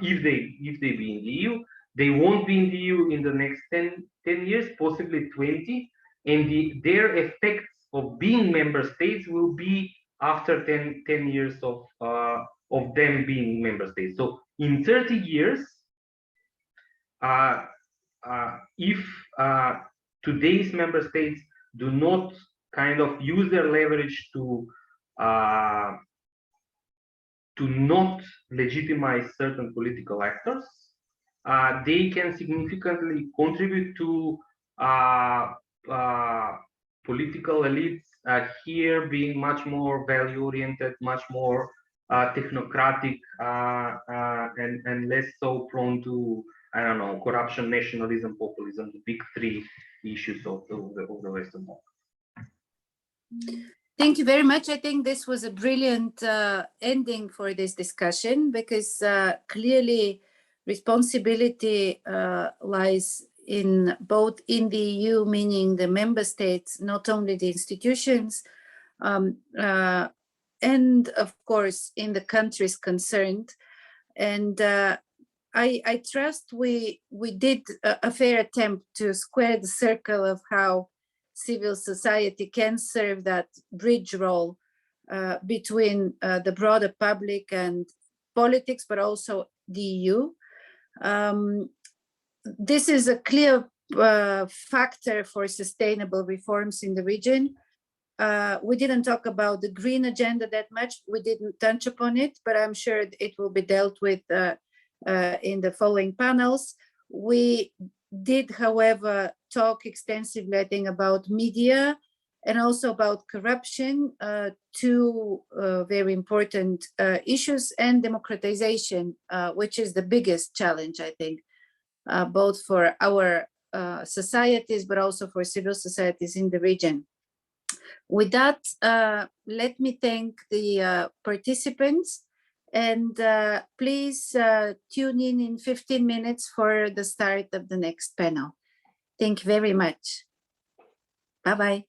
if they be in the EU. They won't be in the EU in the next 10 years, possibly 20, and their effects of being member states will be after 10 years of them being member states. So in 30 years, if today's member states do not kind of use their leverage to not legitimize certain political actors, they can significantly contribute to political elites here being much more value-oriented, much more technocratic, and less so prone to, I don't know, corruption, nationalism, populism, the big three issues of the Western Balkans. Thank you very much. I think this was a brilliant ending for this discussion, because clearly responsibility lies in both in the EU, meaning the member states, not only the institutions, and of course in the countries concerned. And I trust we did a fair attempt to square the circle of how civil society can serve that bridge role between the broader public and politics, but also the EU. This is a clear factor for sustainable reforms in the region. We didn't talk about the green agenda that much. We didn't touch upon it, but I'm sure it will be dealt with in the following panels. We did, however, talk extensively, I think, about media and also about corruption, two very important issues, and democratization, which is the biggest challenge, I think, both for our societies, but also for civil societies in the region. With that, let me thank the participants, and please tune in 15 minutes for the start of the next panel. Thank you very much. Bye-bye.